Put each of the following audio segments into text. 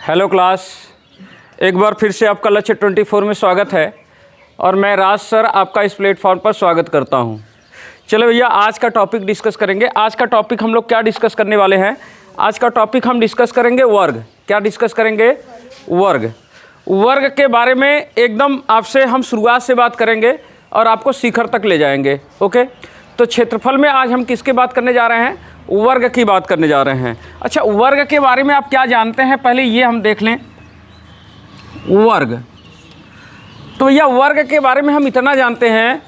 Hello class, एक बार फिर से आपका लक्ष्य 24 में स्वागत है और मैं राज सर आपका इस प्लेटफॉर्म पर स्वागत करता हूं। चलो भैया, आज का टॉपिक डिस्कस करेंगे। आज का टॉपिक हम लोग क्या डिस्कस करने वाले हैं? आज का टॉपिक हम डिस्कस करेंगे वर्ग। क्या डिस्कस करेंगे? वर्ग। वर्ग के बारे में एकदम आपसे हम शुरुआत से बात करेंगे और आपको शिखर तक ले जाएंगे। ओके, तो क्षेत्रफल में आज हम किसके बात करने जा रहे हैं? वर्ग की बात करने जा रहे हैं। अच्छा, वर्ग के बारे में आप क्या जानते हैं, पहले ये हम देख लें। वर्ग, तो यह वर्ग के बारे में हम इतना जानते हैं,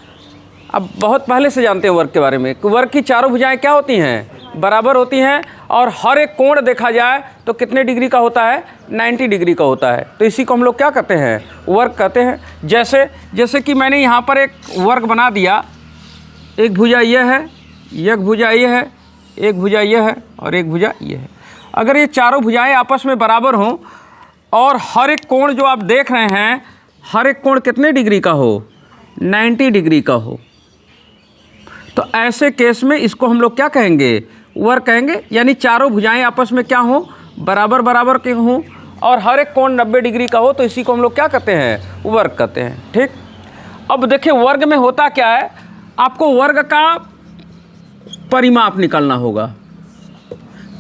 अब बहुत पहले से जानते हैं वर्ग के बारे में। वर्ग की चारों भुजाएं क्या होती हैं? बराबर होती हैं, और हर एक कोण देखा जाए तो कितने डिग्री का होता है? 90 डिग्री का होता है। तो इसी को हम लोग क्या कहते हैं? वर्ग कहते हैं। जैसे कि मैंने यहाँ पर एक वर्ग बना दिया। एक भुजा यह है, एक भुजा यह है, एक भुजा यह है और एक भुजा यह है। अगर ये चारों भुजाएं आपस में बराबर हों और हर एक कोण जो आप देख रहे हैं, हर एक कोण कितने डिग्री का हो? 90 डिग्री का हो, तो ऐसे केस में इसको हम लोग क्या कहेंगे? वर्ग कहेंगे। यानी चारों भुजाएं आपस में क्या हों? बराबर बराबर के हों और हर एक कोण 90 डिग्री का हो, तो इसी को हम लोग क्या कहते हैं? वर्ग कहते हैं। ठीक, अब देखिए वर्ग में होता क्या है, आपको वर्ग का परिमाप निकालना होगा।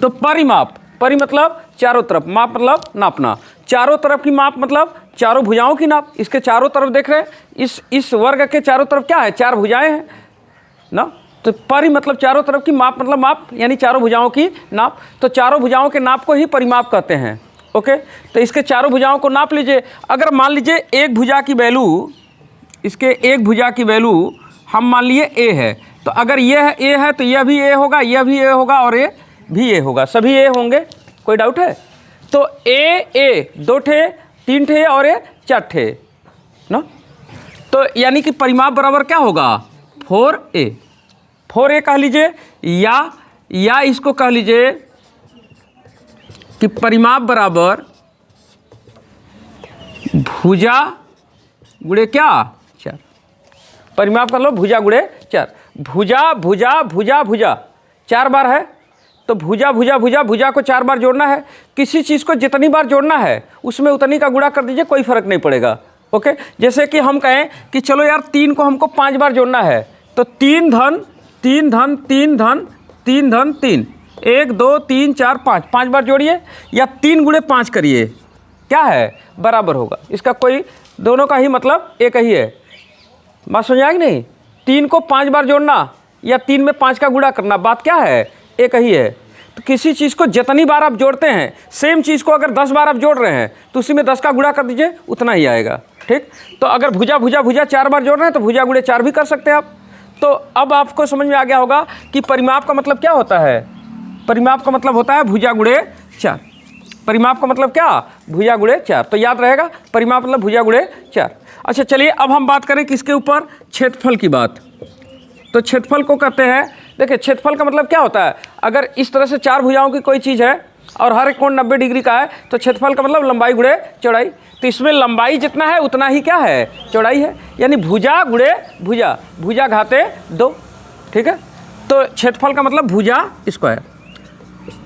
तो परिमाप, परि मतलब चारों तरफ, माप मतलब नापना। चारों तरफ की माप मतलब चारों भुजाओं की नाप। इसके चारों तरफ देख रहे हैं, इस वर्ग के चारों तरफ क्या है? चार भुजाएं हैं ना। तो परि मतलब चारों तरफ की, माप मतलब माप, यानी चारों भुजाओं की नाप। तो चारों भुजाओं के नाप को ही परिमाप कहते हैं। ओके, तो इसके चारों भुजाओं को नाप लीजिए। अगर मान लीजिए एक भुजा की वैल्यू, इसके एक भुजा की वैल्यू हम मान लिए ए है, तो अगर यह ए है तो यह भी ए होगा, यह भी ए होगा और ये भी ए होगा। सभी ए होंगे, कोई डाउट है? तो ए दो ठे, तीन ठे और ये चार ठे ना। तो यानी कि परिमाप बराबर क्या होगा? 4a। 4a कह लीजिए, या इसको कह लीजिए कि परिमाप बराबर भुजा गुणे क्या? 4। परिमाप कर लो, भुजा गुणे 4। भुजा भुजा भुजा भुजा 4 बार है, तो भुजा भुजा भुजा भुजा को 4 बार जोड़ना है। किसी चीज़ को जितनी बार जोड़ना है उसमें उतनी का गुणा कर दीजिए, कोई फर्क नहीं पड़ेगा। ओके, जैसे कि हम कहें कि चलो यार 3 को हमको 5 बार जोड़ना है, तो 3 धन 3 धन 3 धन 3 धन 3, 1 2 3 4 5, 5 बार जोड़िए या 3 गुणे 5 करिए, क्या है? बराबर होगा। इसका कोई, दोनों का ही मतलब एक ही है। बात समझ आएगी नहीं? 3 को 5 बार जोड़ना या 3 में 5 का गुणा करना, बात क्या है? एक ही है। तो किसी चीज़ को जितनी बार आप जोड़ते हैं, सेम चीज़ को अगर 10 बार आप जोड़ रहे हैं तो उसी में 10 का गुणा कर दीजिए, उतना ही आएगा। ठीक, तो अगर भुजा भुजा भुजा 4 बार जोड़ रहे हैं तो भुजा गुणे 4 भी कर सकते हैं आप। तो अब आपको समझ में आ गया होगा कि परिमाप का मतलब क्या होता है। परिमाप का मतलब होता है भुजा गुणे 4। परिमाप का मतलब क्या? भुजा गुणे 4। तो याद रहेगा, परिमाप मतलब भुजा गुणे 4। अच्छा चलिए, अब हम बात करें किसके ऊपर? क्षेत्रफल की बात। तो क्षेत्रफल को कहते हैं, देखिए क्षेत्रफल का मतलब क्या होता है, अगर इस तरह से 4 भुजाओं की कोई चीज़ है और हर एक कोण 90 डिग्री का है, तो क्षेत्रफल का मतलब लंबाई गुणे चौड़ाई। तो इसमें लंबाई जितना है उतना ही क्या है? चौड़ाई है। यानी भुजा गुणे भुजा, भुजा घाते 2। ठीक है, तो क्षेत्रफल का मतलब भुजा स्क्वायर।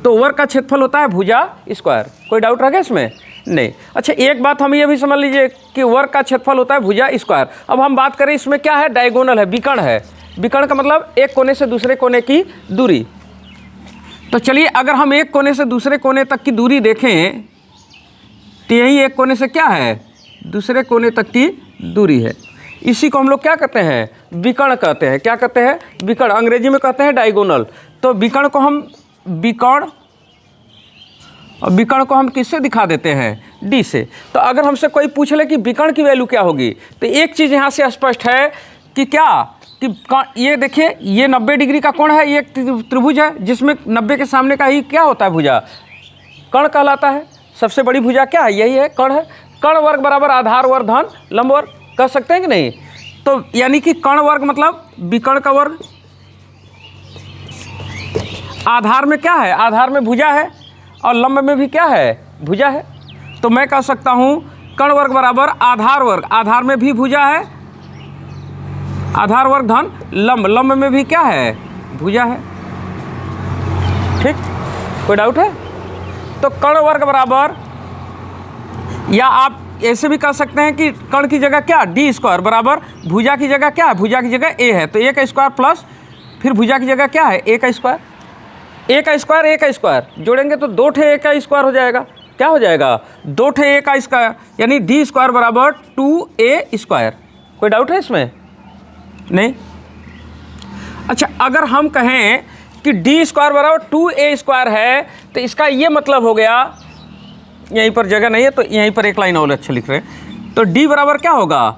तो वर्ग का क्षेत्रफल होता है भुजा स्क्वायर। कोई डाउट रह गया इसमें? नहीं। अच्छा, एक बात हम ये भी समझ लीजिए कि वर्ग का क्षेत्रफल होता है भुजा स्क्वायर। अब हम बात करें, इसमें क्या है? डायगोनल है, विकर्ण है। विकर्ण का मतलब एक कोने से दूसरे कोने की दूरी। तो चलिए, अगर हम एक कोने से दूसरे कोने तक की दूरी देखें तो यही एक कोने से क्या है? दूसरे कोने तक की दूरी है। इसी को हम लोग क्या कहते हैं? विकर्ण कहते हैं। क्या कहते हैं? विकर्ण। अंग्रेजी में कहते हैं डायगोनल। तो विकर्ण को हम विकर्ण, और विकर्ण को हम किससे दिखा देते हैं? डी से। तो अगर हमसे कोई पूछ ले कि विकर्ण की वैल्यू क्या होगी, तो एक चीज़ यहाँ से स्पष्ट है कि क्या, कि ये देखिए, ये 90 डिग्री का कोण है, ये एक त्रिभुज है जिसमें 90 के सामने का ही क्या होता है? भुजा, कर्ण कहलाता है। सबसे बड़ी भुजा क्या है? यही है, कर्ण है। कर्ण वर्ग बराबर आधार वर्ग धन लंब वर्ग, कह सकते हैं कि नहीं? तो यानी कि कर्ण वर्ग मतलब विकर्ण का वर्ग। आधार में क्या है? आधार में भुजा है और लंब में भी क्या है? भुजा है। तो मैं कह सकता हूँ कर्ण वर्ग बराबर आधार वर्ग, आधार में भी भुजा है, आधार वर्ग धन लंब, लंब में भी क्या है? भुजा है। ठीक, कोई डाउट है? तो कर्ण वर्ग बराबर या आप ऐसे भी कर सकते हैं कि कर्ण की जगह क्या, डी स्क्वायर बराबर भुजा की जगह क्या है, भुजा की जगह ए है, तो ए का स्क्वायर प्लस फिर भुजा की जगह क्या है, ए का स्क्वायर। ए का स्क्वायर ए का स्क्वायर जोड़ेंगे तो 2 ठे ए का स्क्वायर हो जाएगा। क्या हो जाएगा, 2 ठे ए का स्क्वायर, यानी डी स्क्वायर बराबर 2a स्क्वायर। कोई डाउट है इसमें? नहीं। अच्छा, अगर हम कहें कि डी स्क्वायर बराबर 2a स्क्वायर है तो इसका ये मतलब हो गया, यहीं पर जगह नहीं है तो यहीं पर एक लाइन और अच्छा लिख रहे हैं, तो d बराबर क्या होगा,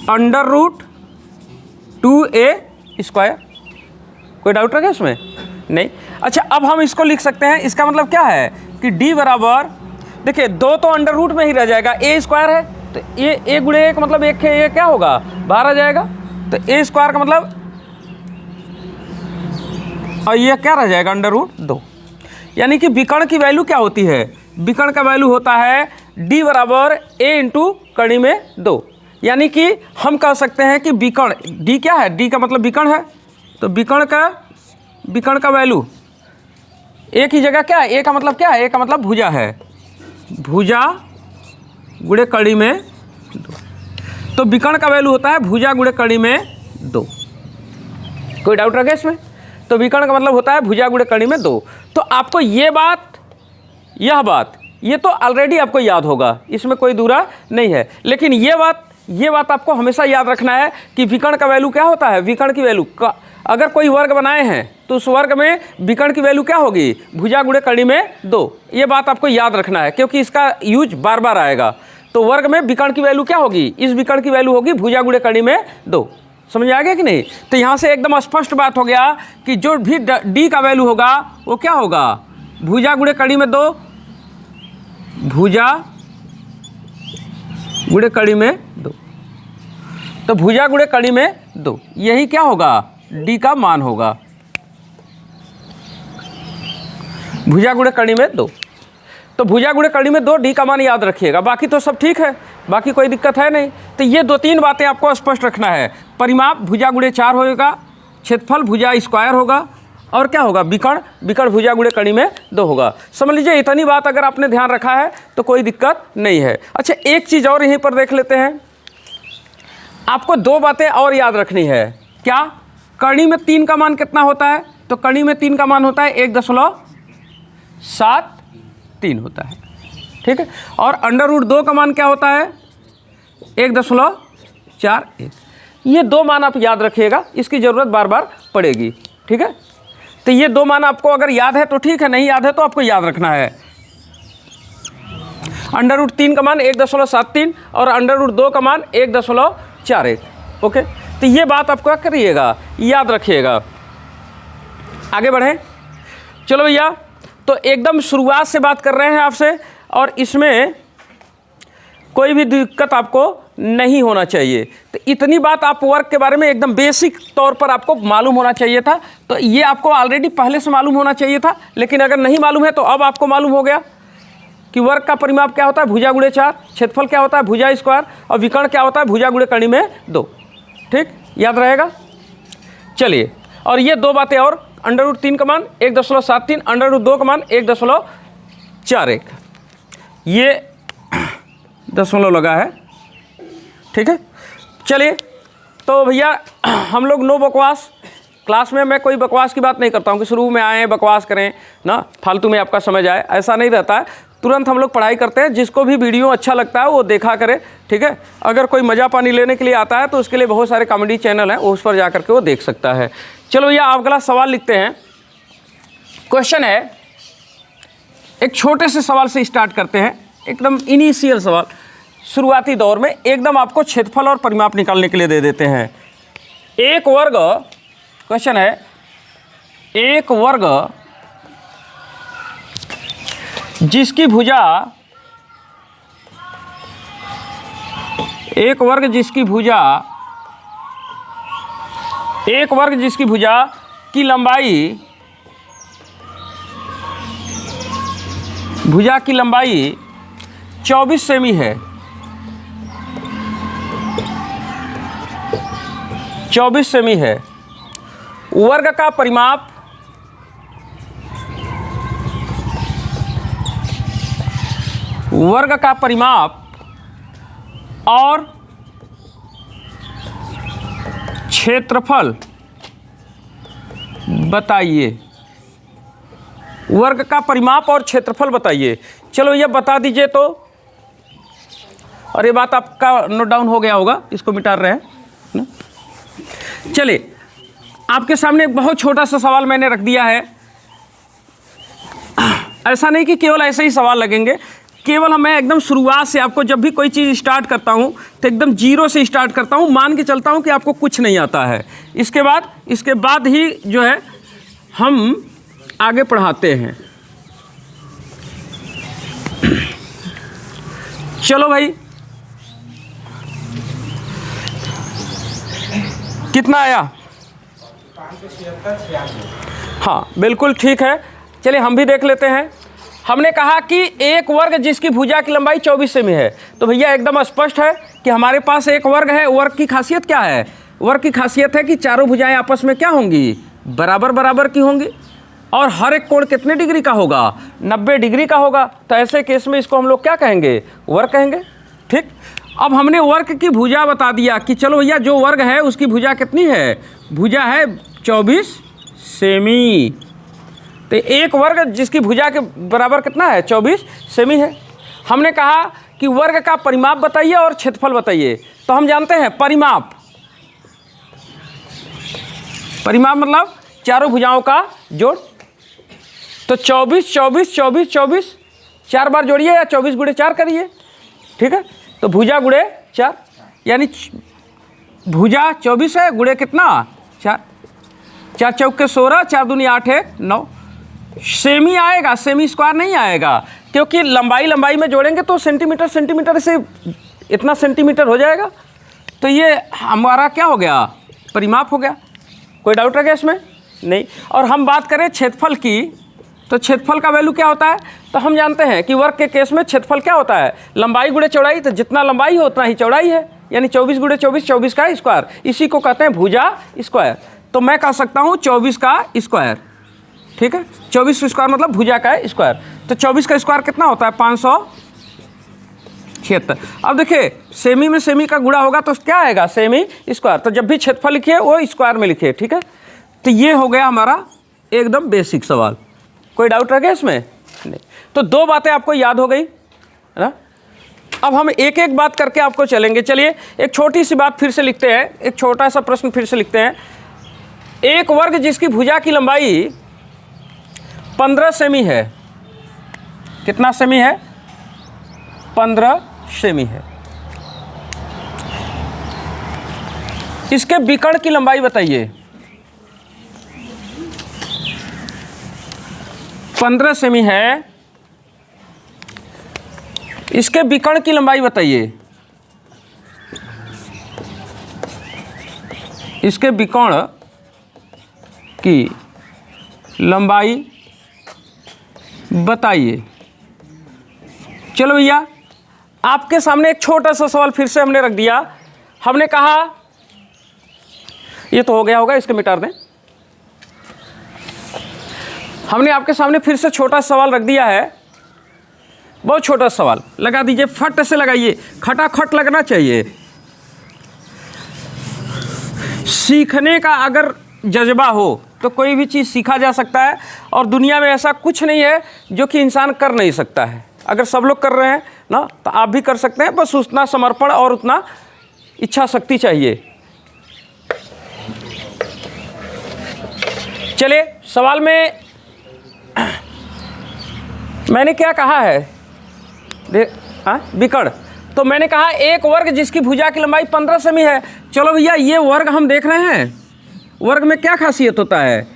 √2a स्क्वायर। कोई डाउट है क्या इसमें? नहीं। अच्छा, अब हम इसको लिख सकते हैं, इसका मतलब क्या है कि d बराबर, देखिए 2 तो अंडर रूट में ही रह जाएगा, a स्क्वायर है तो a गुणे 1 मतलब 1 है, ये क्या होगा, बाहर आ जाएगा, तो a स्क्वायर का मतलब, और ये क्या रह जाएगा, √2। यानी कि विकर्ण की वैल्यू क्या होती है, विकर्ण का वैल्यू होता है d बराबर a इंटू कड़ी में 2। यानी कि हम कह सकते हैं कि विकर्ण d क्या है, d का मतलब विकर्ण है, तो विकर्ण का वैल्यू a की जगह क्या है, a का मतलब क्या है, a का मतलब भुजा है, भुजा गुणे कड़ी में 2, तो विकर्ण का वैल्यू होता है भुजा गुणे कड़ी में 2। कोई डाउट रह गया इसमें? तो विकर्ण का मतलब होता है भुजा गुणे कड़ी में 2। तो आपको ये बात, यह बात, ये तो ऑलरेडी आपको याद होगा, इसमें कोई दूरा नहीं है, लेकिन ये बात आपको हमेशा याद रखना है कि विकर्ण का वैल्यू क्या होता है, विकर्ण की वैल्यू का, अगर कोई वर्ग बनाए हैं तो उस वर्ग में विकर्ण की वैल्यू क्या होगी, भुजा गुणे कड़ी में 2। ये बात आपको याद रखना है क्योंकि इसका यूज बार बार आएगा। तो वर्ग में विकर्ण की वैल्यू क्या होगी, इस विकर्ण की वैल्यू होगी भुजा गुणे कड़ी में 2। समझ आ गया कि नहीं? तो यहाँ से एकदम स्पष्ट बात हो गया कि जो भी d का वैल्यू होगा वो क्या होगा, भुजा गुणे कड़ी में 2, भुजा गुणे कड़ी में 2, तो भुजा गुणे कड़ी में 2, यही क्या होगा, d का मान होगा, भुजा गुणे कड़ी में 2। तो भुजा गुणे कड़ी में 2 d का मान याद रखिएगा, बाकी तो सब ठीक है, बाकी कोई दिक्कत है नहीं। तो ये 2-3 बातें आपको स्पष्ट रखना है। परिमाप भुजा गुणे 4 होगा, क्षेत्रफल भुजा स्क्वायर होगा, और क्या होगा, विकर्ण भुजा गुणे कड़ी में 2 होगा। समझ लीजिए, इतनी बात अगर आपने ध्यान रखा है तो कोई दिक्कत नहीं है। अच्छा, एक चीज़ और यहीं पर देख लेते हैं, आपको 2 बातें और याद रखनी है। क्या, कड़ी में 3 का मान कितना होता है, तो कड़ी में 3 का मान होता है 1.73 होता है, ठीक है। और √2 का मान क्या होता है, 1.41। ये 2 मान आप याद रखिएगा, इसकी ज़रूरत बार बार पड़ेगी, ठीक है। तो ये 2 मान आपको अगर याद है तो ठीक है, नहीं याद है तो आपको याद रखना है। √3 का मान 1.73 और √2 का मान 1.41। ओके, तो ये बात आपको क्या करिएगा, याद रखिएगा। आगे बढ़ें, चलो भैया, तो एकदम शुरुआत से बात कर रहे हैं आपसे, और इसमें कोई भी दिक्कत आपको नहीं होना चाहिए। तो इतनी बात आप वर्क के बारे में एकदम बेसिक तौर पर आपको मालूम होना चाहिए था, तो ये आपको ऑलरेडी पहले से मालूम होना चाहिए था, लेकिन अगर नहीं मालूम है तो अब आपको मालूम हो गया कि वर्ग का परिमाप क्या होता है, भुजा गुणे 4, क्षेत्रफल क्या होता है, भुजा स्क्वायर, और विकर्ण क्या होता है, भुजा गुणे कड़ी में 2। ठीक, याद रहेगा। चलिए, और ये 2 बातें और, √3 का मान 1.73, √2 का मान 1.41, ये दशमलव लगा है, ठीक है। चलिए, तो भैया हम लोग नो बकवास, क्लास में मैं कोई बकवास की बात नहीं करता हूँ कि शुरू में आए बकवास करें ना, फालतू में आपका समझ आए, ऐसा नहीं रहता है। तुरंत हम लोग पढ़ाई करते हैं, जिसको भी वीडियो अच्छा लगता है वो देखा करे, ठीक है। अगर कोई मज़ा पानी लेने के लिए आता है तो उसके लिए बहुत सारे कॉमेडी चैनल हैं, उस पर जा करके वो देख सकता है। चलो भैया, आप अगला सवाल लिखते हैं। क्वेश्चन है, एक छोटे से सवाल से स्टार्ट करते हैं, एकदम इनिशियल सवाल, शुरुआती दौर में एकदम आपको क्षेत्रफल और परिमाप निकालने के लिए दे देते हैं। एक वर्ग, क्वेश्चन है, एक वर्ग जिसकी भुजा, एक वर्ग जिसकी भुजा की लंबाई, भुजा की लंबाई 24 सेमी है, 24 सेमी है, वर्ग का परिमाप, वर्ग का परिमाप और क्षेत्रफल बताइए। वर्ग का परिमाप और क्षेत्रफल बताइए। चलो ये बता दीजिए तो। और ये बात आपका नोट डाउन हो गया होगा, इसको मिटा रहे हैं ना। चलिए आपके सामने एक बहुत छोटा सा सवाल मैंने रख दिया है। ऐसा नहीं कि केवल ऐसे ही सवाल लगेंगे, केवल मैं एकदम शुरुआत से आपको जब भी कोई चीज़ स्टार्ट करता हूँ तो एकदम जीरो से स्टार्ट करता हूँ, मान के चलता हूँ कि आपको कुछ नहीं आता है। इसके बाद ही जो है हम आगे पढ़ाते हैं। चलो भाई, कितना आया? 576। हाँ बिल्कुल ठीक है। चलिए हम भी देख लेते हैं। हमने कहा कि एक वर्ग जिसकी भुजा की लंबाई 24 सेमी है। तो भैया एकदम स्पष्ट है कि हमारे पास एक वर्ग है। वर्ग की खासियत क्या है? वर्ग की खासियत है कि चारों भुजाएं आपस में क्या होंगी? बराबर बराबर की होंगी। और हर एक कोण कितने डिग्री का होगा? 90 डिग्री का होगा। तो ऐसे केस में इसको हम लोग क्या कहेंगे? वर्ग कहेंगे। ठीक, अब हमने वर्ग की भुजा बता दिया कि चलो भैया जो वर्ग है उसकी भुजा कितनी है? भुजा है 24 सेमी। तो एक वर्ग जिसकी भुजा के बराबर कितना है? 24 सेमी है। हमने कहा कि वर्ग का परिमाप बताइए और क्षेत्रफल बताइए। तो हम जानते हैं परिमाप मतलब चारों भुजाओं का जोड़। तो 24 24 24 24 4 बार जोड़िए या 24 गुणे 4 करिए। ठीक है, तो भुजा गुणे 4 यानी भुजा 24 है, गुणे कितना? 4। 4 चौके 16, 4 दूनी 8 है 9। सेमी आएगा, सेमी स्क्वायर नहीं आएगा, क्योंकि लंबाई में जोड़ेंगे तो सेंटीमीटर से इतना सेंटीमीटर हो जाएगा। तो ये हमारा क्या हो गया? परिमाप हो गया। कोई डाउट है क्या इसमें? नहीं। और हम बात करें क्षेत्रफल की, तो क्षेत्रफल का वैल्यू क्या होता है? तो हम जानते हैं कि वर्ग के केस में क्षेत्रफल क्या होता है? लंबाई गुणे चौड़ाई। तो जितना लंबाई हो उतना ही चौड़ाई है, यानी 24 गुणे 24, 24 का स्क्वायर। इसी को कहते हैं भुजा स्क्वायर। तो मैं कह सकता हूँ 24 का स्क्वायर। ठीक है, 24 स्क्वायर मतलब भुजा का स्क्वायर। तो 24 का स्क्वायर कितना होता है? 576। अब देखिए सेमी में सेमी का गुणा होगा तो क्या आएगा? Semi square. तो जब भी क्षेत्रफल लिखिए वो स्क्वायर में लिखिए। ठीक है, तो ये हो गया हमारा एकदम बेसिक सवाल। कोई डाउट रह गया इसमें? नहीं। तो 2 बातें आपको याद हो गई है ना। अब हम एक एक बात करके आपको चलेंगे। चलिए एक छोटी सी बात फिर से लिखते हैं, एक छोटा सा प्रश्न फिर से लिखते हैं। एक वर्ग जिसकी भुजा की लंबाई 15 सेमी है। कितना सेमी है? 15 सेमी है। इसके विकर्ण की लंबाई बताइए। 15 सेमी है, इसके विकर्ण की लंबाई बताइए। इसके विकर्ण की लंबाई बताइए। चलो भैया आपके सामने एक छोटा सा सवाल फिर से हमने रख दिया। हमने कहा ये तो हो गया होगा, इसको मिटा दें। हमने आपके सामने फिर से छोटा सवाल रख दिया है, बहुत छोटा सवाल। लगा दीजिए, फट से लगाइए, खटाखट लगना चाहिए। सीखने का अगर जज्बा हो तो कोई भी चीज़ सीखा जा सकता है, और दुनिया में ऐसा कुछ नहीं है जो कि इंसान कर नहीं सकता है। अगर सब लोग कर रहे हैं ना तो आप भी कर सकते हैं, बस उतना समर्पण और उतना इच्छा शक्ति चाहिए। चलिए सवाल में मैंने क्या कहा है? विकर्ण। तो मैंने कहा एक वर्ग जिसकी भुजा की लंबाई 15 सेमी है। चलो भैया ये वर्ग हम देख रहे हैं, वर्ग में क्या खासियत होता है?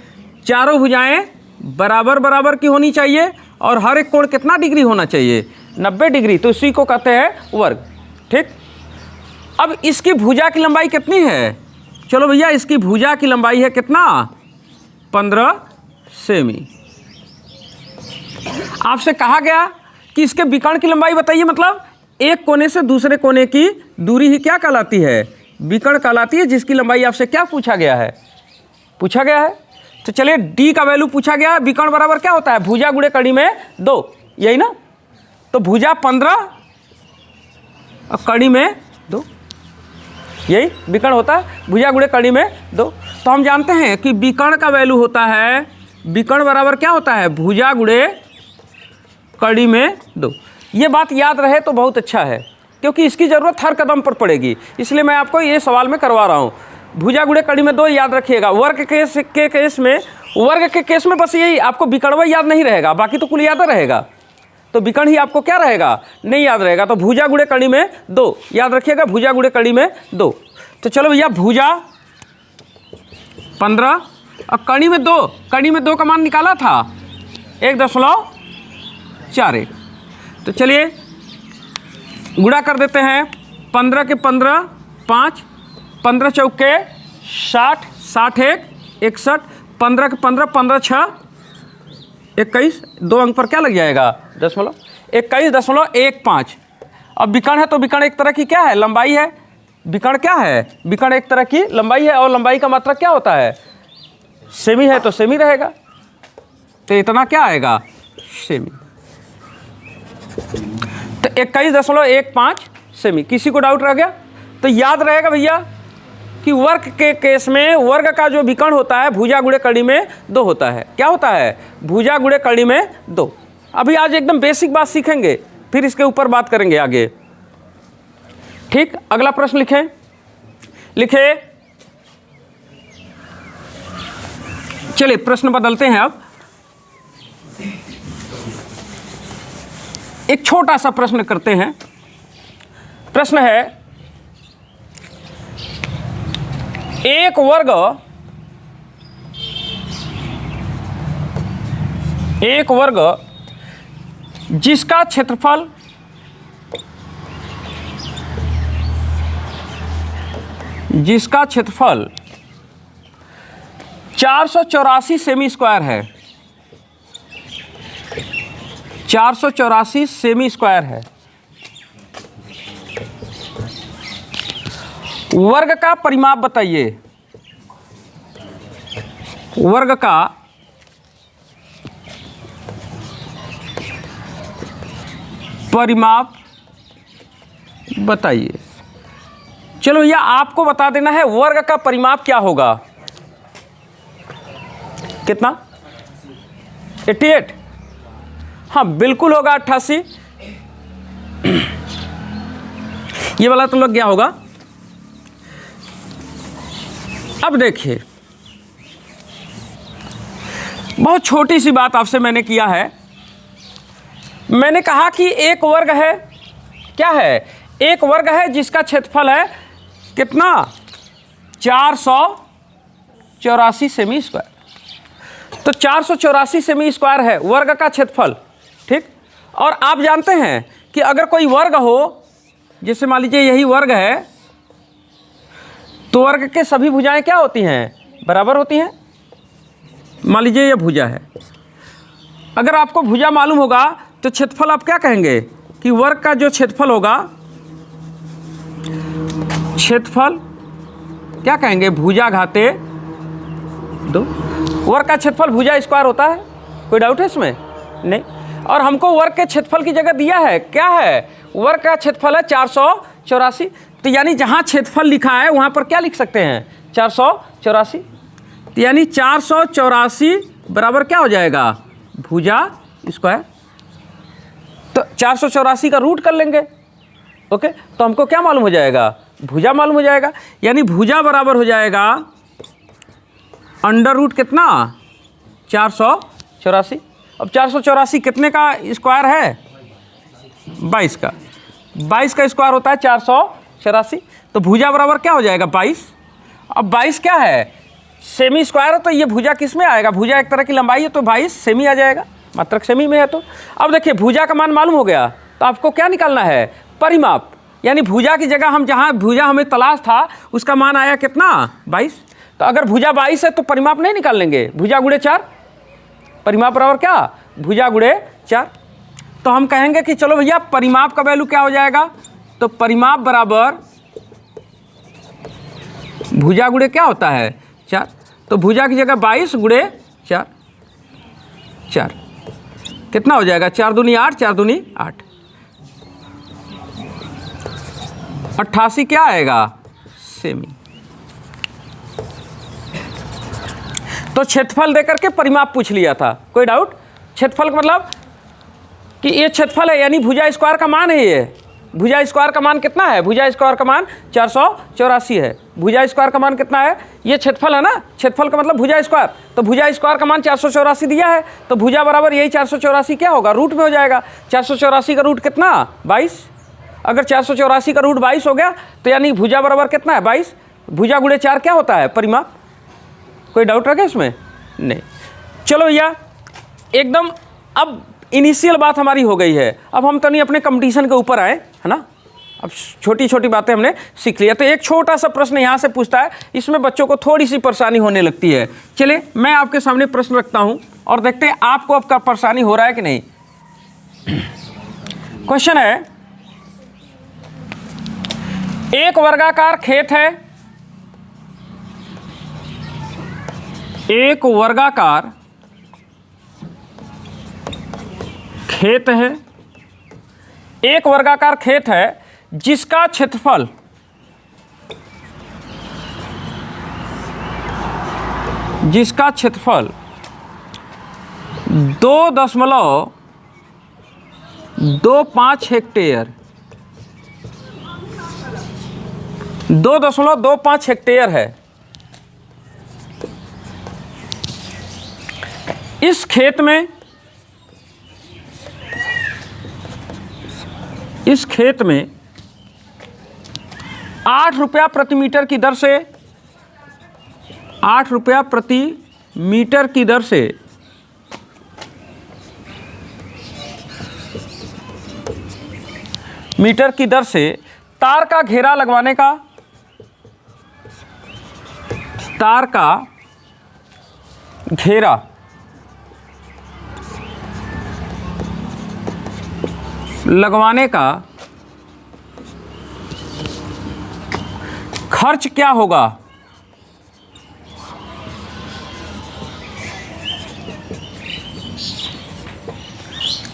चारों भुजाएं बराबर बराबर की होनी चाहिए और हर एक कोण कितना डिग्री होना चाहिए? 90 डिग्री। तो इसी को कहते हैं वर्ग। ठीक, अब इसकी भुजा की लंबाई कितनी है? चलो भैया इसकी भुजा की लंबाई है कितना? 15 सेमी। आपसे कहा गया कि इसके विकर्ण की लंबाई बताइए, मतलब एक कोने से दूसरे कोने की दूरी ही क्या कहलाती है? विकर्ण कहलाती है, जिसकी लंबाई आपसे क्या पूछा गया है? पूछा गया है। तो चलिए डी का वैल्यू पूछा गया है। विकर्ण बराबर क्या होता है? भुजा गुणे कड़ी में 2, यही ना। तो भुजा 15 और कड़ी में 2, यही विकर्ण होता है, भुजा गुणे कड़ी में 2। तो हम जानते हैं कि विकर्ण का वैल्यू होता है, विकर्ण बराबर क्या होता है, भुजा गुणे कड़ी में 2। ये बात याद रहे तो बहुत अच्छा है, क्योंकि इसकी ज़रूरत हर कदम पर पड़ेगी, इसलिए मैं आपको ये सवाल में करवा रहा हूँ। भुजा गुणे कड़ी में 2 याद रखिएगा। वर्ग के केस में बस यही आपको विकर्ण याद नहीं रहेगा, बाकी तो कुल याद रहेगा। तो विकर्ण ही आपको क्या रहेगा, नहीं याद रहेगा। तो भुजा गुणे कड़ी में 2 याद रखिएगा, भुजा गुणे कड़ी में 2। तो चलो भैया, भुजा 15 और कड़ी में 2, कड़ी में 2 का मान निकाला था 1.41। तो चलिए गुणा कर देते हैं। 15 के 15 5, 15 चौके 60, 60 1 61, 15 के 15 15 6 21, 2 अंक पर क्या लग जाएगा, दशमलव, 21.15। अब विकर्ण है तो विकर्ण एक तरह की क्या है, लंबाई है। विकर्ण क्या है, विकर्ण एक तरह की लंबाई है, और लंबाई का मात्रक क्या होता है, सेमी है तो सेमी रहेगा। तो इतना क्या आएगा, सेमी। तो 21.15 सेमी। किसी को डाउट रह गया तो याद रहेगा भैया कि वर्ग के केस में वर्ग का जो विकर्ण होता है भुजा गुणे कड़ी में 2 होता है। क्या होता है, भुजा गुणे कड़ी में 2। अभी आज एकदम बेसिक बात सीखेंगे, फिर इसके ऊपर बात करेंगे आगे। ठीक, अगला प्रश्न लिखें, लिखे। चलिए प्रश्न बदलते हैं। अब एक छोटा सा प्रश्न करते हैं। प्रश्न है, एक वर्ग जिसका क्षेत्रफल जिसका क्षेत्रफल 484 सेमी स्क्वायर है, 484 सेमी स्क्वायर है, वर्ग का परिमाप बताइए। वर्ग का परिमाप बताइए। चलो भैया, आपको बता देना है वर्ग का परिमाप क्या होगा। कितना, 88। हाँ बिल्कुल होगा 88। ये वाला तुम लोग क्या होगा। अब देखिए, बहुत छोटी सी बात आपसे मैंने किया है। मैंने कहा कि एक वर्ग है, क्या है, एक वर्ग है जिसका क्षेत्रफल है कितना, 484 सेमी स्क्वायर। तो 484 सेमी स्क्वायर है वर्ग का क्षेत्रफल। ठीक, और आप जानते हैं कि अगर कोई वर्ग हो, जैसे मान लीजिए यही वर्ग है, तो वर्ग के सभी भुजाएं क्या होती हैं, बराबर होती हैं। मान लीजिए ये भुजा है, अगर आपको भुजा मालूम होगा तो क्षेत्रफल आप क्या कहेंगे कि वर्ग का जो क्षेत्रफल होगा, क्षेत्रफल क्या कहेंगे, भुजा घाते 2। वर्ग का क्षेत्रफल भुजा स्क्वायर होता है, कोई डाउट है इसमें, नहीं। और हमको वर्ग के क्षेत्रफल की जगह दिया है, क्या है, वर्ग का क्षेत्रफल है 484। तो यानी जहाँ क्षेत्रफल लिखा है वहाँ पर क्या लिख सकते हैं, 484। तो यानी 484 बराबर क्या हो जाएगा, भुजा स्क्वायर। तो 484 का रूट कर लेंगे, ओके। तो हमको क्या मालूम हो जाएगा, भुजा मालूम हो जाएगा। यानी भुजा बराबर हो जाएगा अंडर रूट कितना, 484। अब 484 कितने का स्क्वायर है, 22 का। 22 का स्क्वायर होता है 484। तो भुजा बराबर क्या हो जाएगा, 22। अब 22 क्या है, सेमी स्क्वायर है, तो ये भुजा किस में आएगा, भुजा एक तरह की लंबाई है, तो 22 सेमी आ जाएगा, मात्रक सेमी में है। तो अब देखिए भुजा का मान मालूम हो गया, तो आपको क्या निकालना है, परिमाप। यानी भुजा की जगह हम जहाँ भुजा हमें तलाश था उसका मान आया कितना, 22। तो अगर भुजा 22 है तो परिमाप नहीं निकाल लेंगे, भुजा गुणे 4, परिमाप बराबर क्या, भुजा गुणे 4। तो हम कहेंगे कि चलो भैया परिमाप का वैल्यू क्या हो जाएगा, तो परिमाप बराबर भुजा गुणे क्या होता है, 4। तो भुजा की जगह 22 गुणे 4, 4 कितना हो जाएगा, 4 दूनी 8, 4 दूनी 8। 88 क्या आएगा, सेमी। तो क्षेत्रफल देकर के परिमाप पूछ लिया था, कोई डाउट? क्षेत्रफल का मतलब कि ये क्षेत्रफल है, यानी भुजा स्क्वायर का मान है। ये भुजा स्क्वायर का मान कितना है? भुजा स्क्वायर का मान 484 है। भुजा स्क्वायर का मान कितना है? ये क्षेत्रफल है ना, क्षेत्रफल का मतलब भुजा स्क्वायर। तो भुजा स्क्वायर का मान 484 दिया है, तो भुजा बराबर यही 484 क्या होगा, रूट में हो जाएगा। 484 का रूट कितना, 22। अगर 484 का रूट 22 हो गया तो यानी भुजा बराबर कितना है, 22। भुजा गुणे 4 क्या होता है, परिमाप। कोई डाउट रखे इसमें? नहीं। चलो भैया एकदम अब इनिशियल बात हमारी हो गई है, अब हम तो नहीं अपने कंपटीशन के ऊपर आए, है ना। अब छोटी छोटी बातें हमने सीख लिया। तो एक छोटा सा प्रश्न यहाँ से पूछता है, इसमें बच्चों को थोड़ी सी परेशानी होने लगती है। चलिए मैं आपके सामने प्रश्न रखता हूँ और देखते हैं आपको अब परेशानी हो रहा है कि नहीं। क्वेश्चन है, एक वर्गाकार खेत है, एक वर्गाकार खेत है, एक वर्गाकार खेत है जिसका क्षेत्रफल जिसका क्षेत्रफल 2.25 हेक्टेयर 2.25 हेक्टेयर है। इस खेत में 8 रुपया प्रति मीटर की दर से 8 रुपया प्रति मीटर की दर से तार का घेरा लगवाने का घेरा लगवाने का खर्च क्या होगा?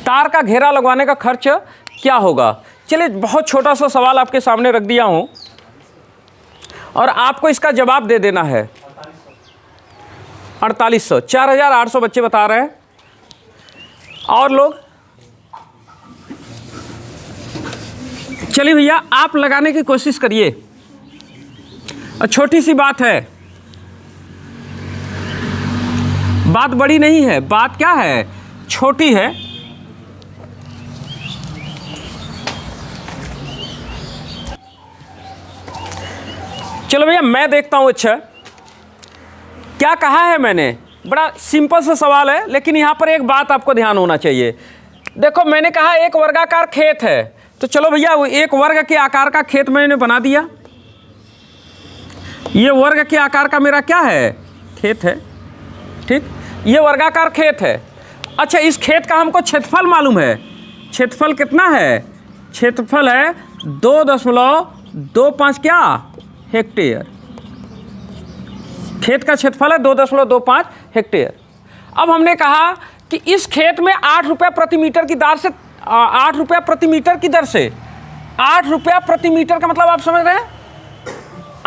तार का घेरा लगवाने का खर्च क्या होगा? चलिए बहुत छोटा सा सवाल आपके सामने रख दिया हूं और आपको इसका जवाब दे देना है। 4800, 4800 बच्चे बता रहे हैं। और लोग? चलिए भैया आप लगाने की कोशिश करिए। छोटी सी बात है, बात बड़ी नहीं है, बात क्या है, छोटी है। चलो भैया मैं देखता हूं। अच्छा क्या कहा है मैंने? बड़ा सिंपल सा सवाल है, लेकिन यहां पर एक बात आपको ध्यान होना चाहिए। देखो मैंने कहा एक वर्गाकार खेत है, तो चलो भैया वो एक वर्ग के आकार का खेत मैंने बना दिया। ये वर्ग के आकार का मेरा क्या है, खेत है, ठीक। ये वर्गाकार खेत है। अच्छा इस खेत का हमको क्षेत्रफल मालूम है। क्षेत्रफल कितना है? क्षेत्रफल है 2.25 क्या हेक्टेयर। खेत का क्षेत्रफल है 2.25 हेक्टेयर। अब हमने कहा कि इस खेत में 8 रुपया प्रति मीटर की दर से 8 रुपया प्रति मीटर की दर से 8 रुपया प्रति मीटर का मतलब आप समझ रहे हैं?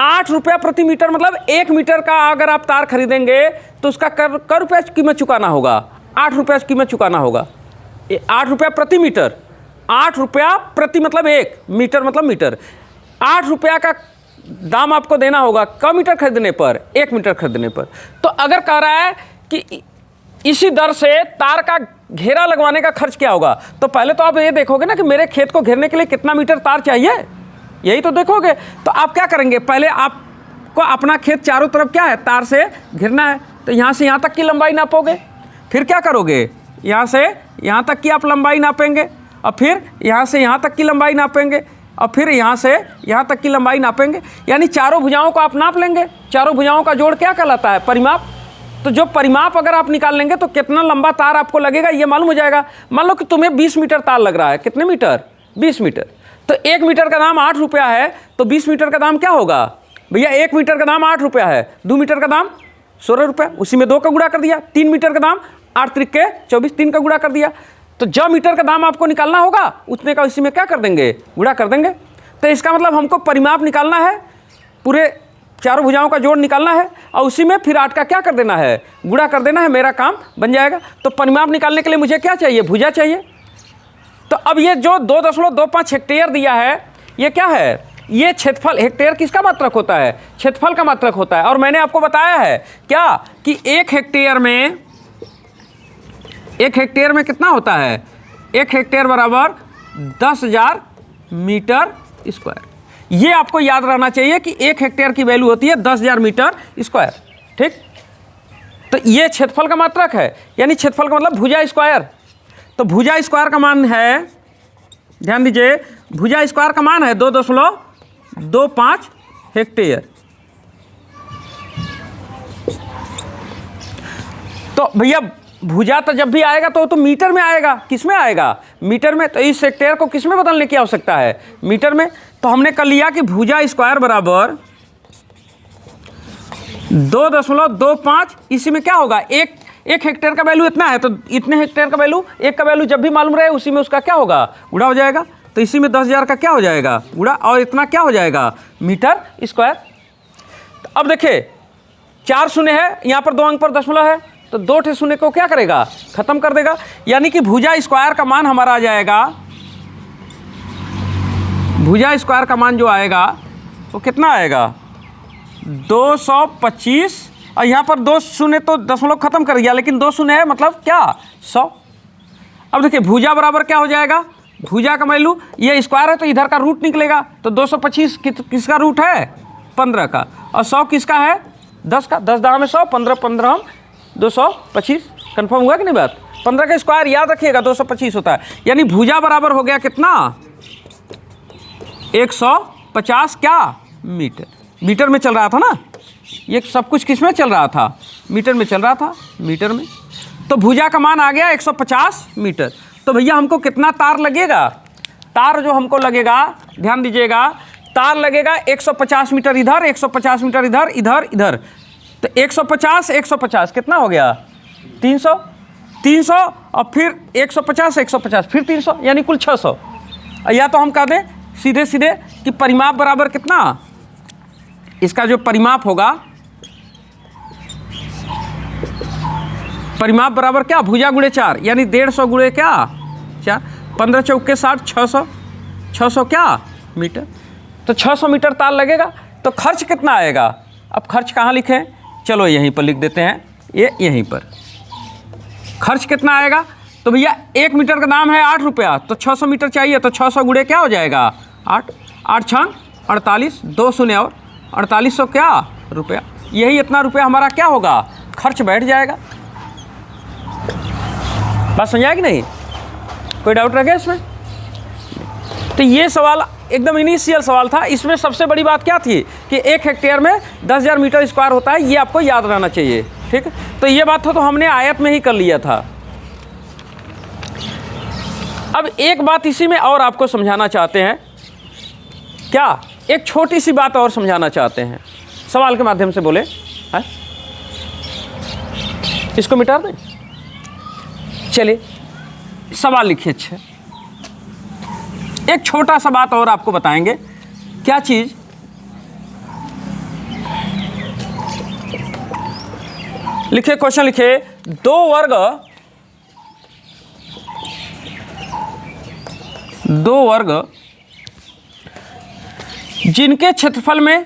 8 रुपया प्रति मीटर मतलब 1 मीटर का अगर आप तार खरीदेंगे तो उसका कर रुपया कीमत चुकाना होगा, 8 रुपया कीमत चुकाना होगा। 8 रुपया प्रति मीटर, 8 रुपया प्रति मतलब 1 मीटर मतलब मीटर। 8 रुपया का दाम आपको देना होगा क मीटर खरीदने पर, 1 मीटर खरीदने पर। तो अगर कह रहा है कि इसी दर से तार का घेरा लगवाने का खर्च क्या होगा, तो पहले तो आप ये देखोगे ना कि मेरे खेत को घेरने के लिए कितना मीटर तार चाहिए, यही तो देखोगे। तो आप क्या करेंगे, पहले आपको अपना खेत चारों तरफ क्या है, तार से घेरना है। तो यहाँ से यहाँ तक की लंबाई नापोगे, फिर क्या करोगे, यहाँ से यहाँ तक की आप लंबाई नापेंगे, और फिर यहाँ से यहाँ तक की लंबाई नापेंगे, और फिर यहाँ से यहाँ तक की लंबाई नापेंगे। यानी चारों भुजाओं को आप नाप लेंगे। चारों भुजाओं का जोड़ क्या कहलाता है, परिमाप। तो जो परिमाप अगर आप निकाल लेंगे तो कितना लंबा तार आपको लगेगा ये मालूम हो जाएगा। मान लो कि तुम्हें 20 मीटर तार लग रहा है, कितने मीटर, 20 मीटर। तो 1 मीटर का दाम 8 रुपया है, तो 20 मीटर का दाम क्या होगा भैया, 1 मीटर का दाम 8 रुपया है, 2 मीटर का दाम 16 रुपया, उसी में 2 का गुणा कर दिया। 3 मीटर का दाम 8 त्रिक के 24, 3 का गुणा कर दिया। तो जो मीटर का दाम आपको निकालना होगा उतने का इसी में क्या कर देंगे, गुणा कर देंगे। तो इसका मतलब हमको परिमाप निकालना है, पूरे चारों भुजाओं का जोड़ निकालना है और उसी में फिर 8 का क्या कर देना है, गुणा कर देना है, मेरा काम बन जाएगा। तो परिमाप निकालने के लिए मुझे क्या चाहिए, भुजा चाहिए। तो अब ये जो 2.25 हेक्टेयर दिया है, ये क्या है, ये क्षेत्रफल, हेक्टेयर किसका मात्रक होता है, क्षेत्रफल का मात्रक होता है। और मैंने आपको बताया है क्या कि एक हेक्टेयर में कितना होता है, 1 हेक्टेयर बराबर 10,000 मीटर स्क्वायर। ये आपको याद रहना चाहिए कि 1 हेक्टेयर की वैल्यू होती है 10,000 मीटर स्क्वायर, ठीक। तो ये क्षेत्रफल का मात्रक है, यानी क्षेत्रफल का मतलब भुजा स्क्वायर। तो भुजा स्क्वायर का मान है, ध्यान दीजिए, भुजा स्क्वायर का मान है 2.25 हेक्टेयर। तो भैया भुजा तो जब भी आएगा तो मीटर में आएगा, किस में आएगा, मीटर में। तो इस हेक्टेयर को किस में बदलने की आवश्यकता है, मीटर में। तो हमने कर लिया कि भुजा स्क्वायर बराबर 2.25, इसी में क्या होगा, एक हेक्टेयर का वैल्यू इतना है, तो इतने हेक्टेयर का वैल्यू, एक का वैल्यू जब भी मालूम रहे उसी में उसका क्या होगा, गुणा हो जाएगा। तो इसी में 10,000 का क्या हो जाएगा, गुणा, और इतना क्या हो जाएगा, मीटर स्क्वायर। तो अब देखिए 4 शून्य है, यहाँ पर 2 अंक पर दशमलव है, तो 2 ठे शून्य को क्या करेगा, खत्म कर देगा। यानी कि भुजा स्क्वायर का मान हमारा आ जाएगा, भुजा स्क्वायर का मान जो आएगा वो कितना आएगा, 225। और यहाँ पर 2 शून्य तो दशमलव खत्म कर दिया, लेकिन 2 शून्य है मतलब क्या, 100। अब देखिए भुजा बराबर क्या हो जाएगा, भुजा का वैल्यू, ये स्क्वायर है तो इधर का रूट निकलेगा। तो 225 किसका रूट है, 15 का, और 100 किसका है, 10 का। 10 दाम में 100, 15 15 225। कन्फर्म हुआ कि नहीं बात। 15 का स्क्वायर याद रखिएगा 225 होता है। यानी भुजा बराबर हो गया कितना, 150 क्या मीटर। मीटर में चल रहा था ना, ये सब कुछ किस में चल रहा था, मीटर में चल रहा था, मीटर में। तो भुजा का मान आ गया 150 मीटर। तो भैया हमको कितना तार लगेगा, तार जो हमको लगेगा, ध्यान दीजिएगा, तार लगेगा 150 मीटर इधर, 150 मीटर इधर, इधर इधर। तो 150 150 कितना हो गया, 300 300, और फिर 150 150 फिर 300, यानी कुल 600। या तो हम कह दें सीधे सीधे कि परिमाप बराबर कितना, इसका जो परिमाप होगा, परिमाप बराबर क्या, भुजा गुणे 4, यानी 150 गुणे क्या 4, 15 चौके 60, 600, 600 क्या मीटर। तो 600 मीटर तार लगेगा। तो खर्च कितना आएगा, अब खर्च कहाँ लिखें, चलो यहीं पर लिख देते हैं, ये यहीं पर खर्च कितना आएगा। तो भैया 1 मीटर का दाम है 8 रुपया, तो 600 मीटर चाहिए, तो 600 गुणे क्या हो जाएगा 8, 8 छंग 48, 2 शून्य और 4800 क्या रुपया। यही इतना रुपया हमारा क्या होगा, खर्च बैठ जाएगा। बात समझ आया कि नहीं, कोई डाउट रह गया इसमें। तो ये सवाल एकदम इनिशियल सवाल था। इसमें सबसे बड़ी बात क्या थी कि 1 हेक्टेयर में 10,000 मीटर स्क्वायर होता है, ये आपको याद रहना चाहिए, ठीक है। तो ये बात तो हमने आयत में ही कर लिया था। अब एक बात इसी में और आपको समझाना चाहते हैं, क्या, एक छोटी सी बात और समझाना चाहते हैं, सवाल के माध्यम से बोले है? इसको मिटा दें, चलिए सवाल लिखिए। अच्छा, एक छोटा सा बात और आपको बताएंगे, क्या चीज, लिखिए, क्वेश्चन लिखिए, 2 वर्ग जिनके क्षेत्रफल में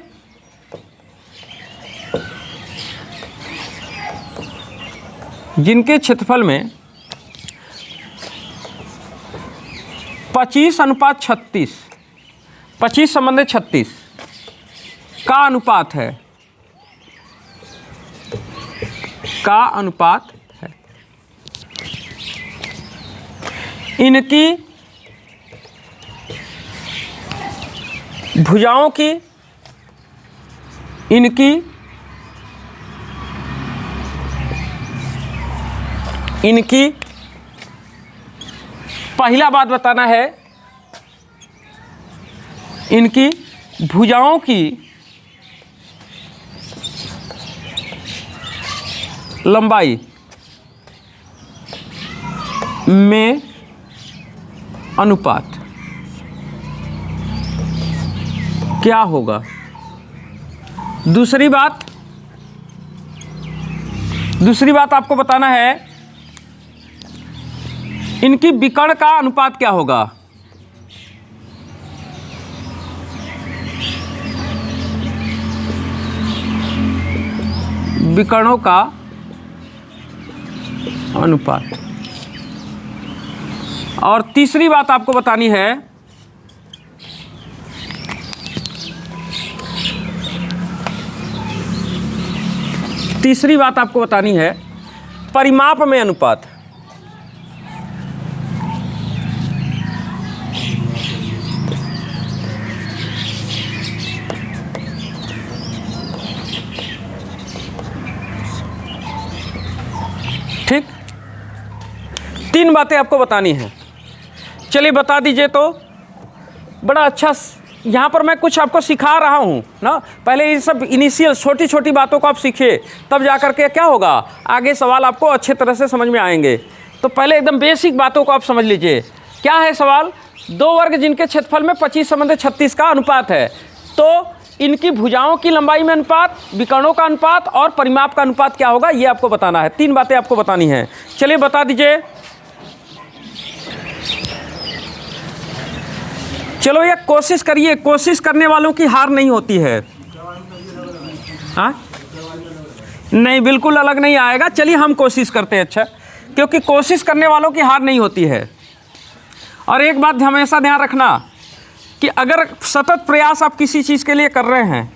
जिनके क्षेत्रफल में 25:36, 25 संबंध 36 का अनुपात है, का अनुपात है, इनकी भुजाओं की, इनकी पहला बात बताना है, इनकी भुजाओं की लंबाई में अनुपात। क्या होगा। दूसरी बात आपको बताना है इनकी विकर्ण का अनुपात क्या होगा। विकर्णों का अनुपात। और तीसरी बात आपको बतानी है परिमाप में अनुपात। ठीक, 3 बातें आपको बतानी है। चलिए बता दीजिए। तो बड़ा अच्छा, यहाँ पर मैं कुछ आपको सिखा रहा हूँ ना। पहले ये सब इनिशियल छोटी छोटी बातों को आप सीखिए, तब जा कर के क्या होगा, आगे सवाल आपको अच्छे तरह से समझ में आएंगे। तो पहले एकदम बेसिक बातों को आप समझ लीजिए। क्या है सवाल, 2 वर्ग जिनके क्षेत्रफल में 25:36 का अनुपात है, तो इनकी भुजाओं की लंबाई में अनुपात, विकर्णों का अनुपात और परिमाप का अनुपात क्या होगा, ये आपको बताना है। 3 बातें आपको बतानी हैं। चलिए बता दीजिए। चलो ये कोशिश करिए, कोशिश करने वालों की हार नहीं होती है। हाँ, नहीं, बिल्कुल अलग नहीं आएगा। चलिए हम कोशिश करते हैं। अच्छा, क्योंकि कोशिश करने वालों की हार नहीं होती है। और एक बात हमेशा ध्यान रखना कि अगर सतत प्रयास आप किसी चीज़ के लिए कर रहे हैं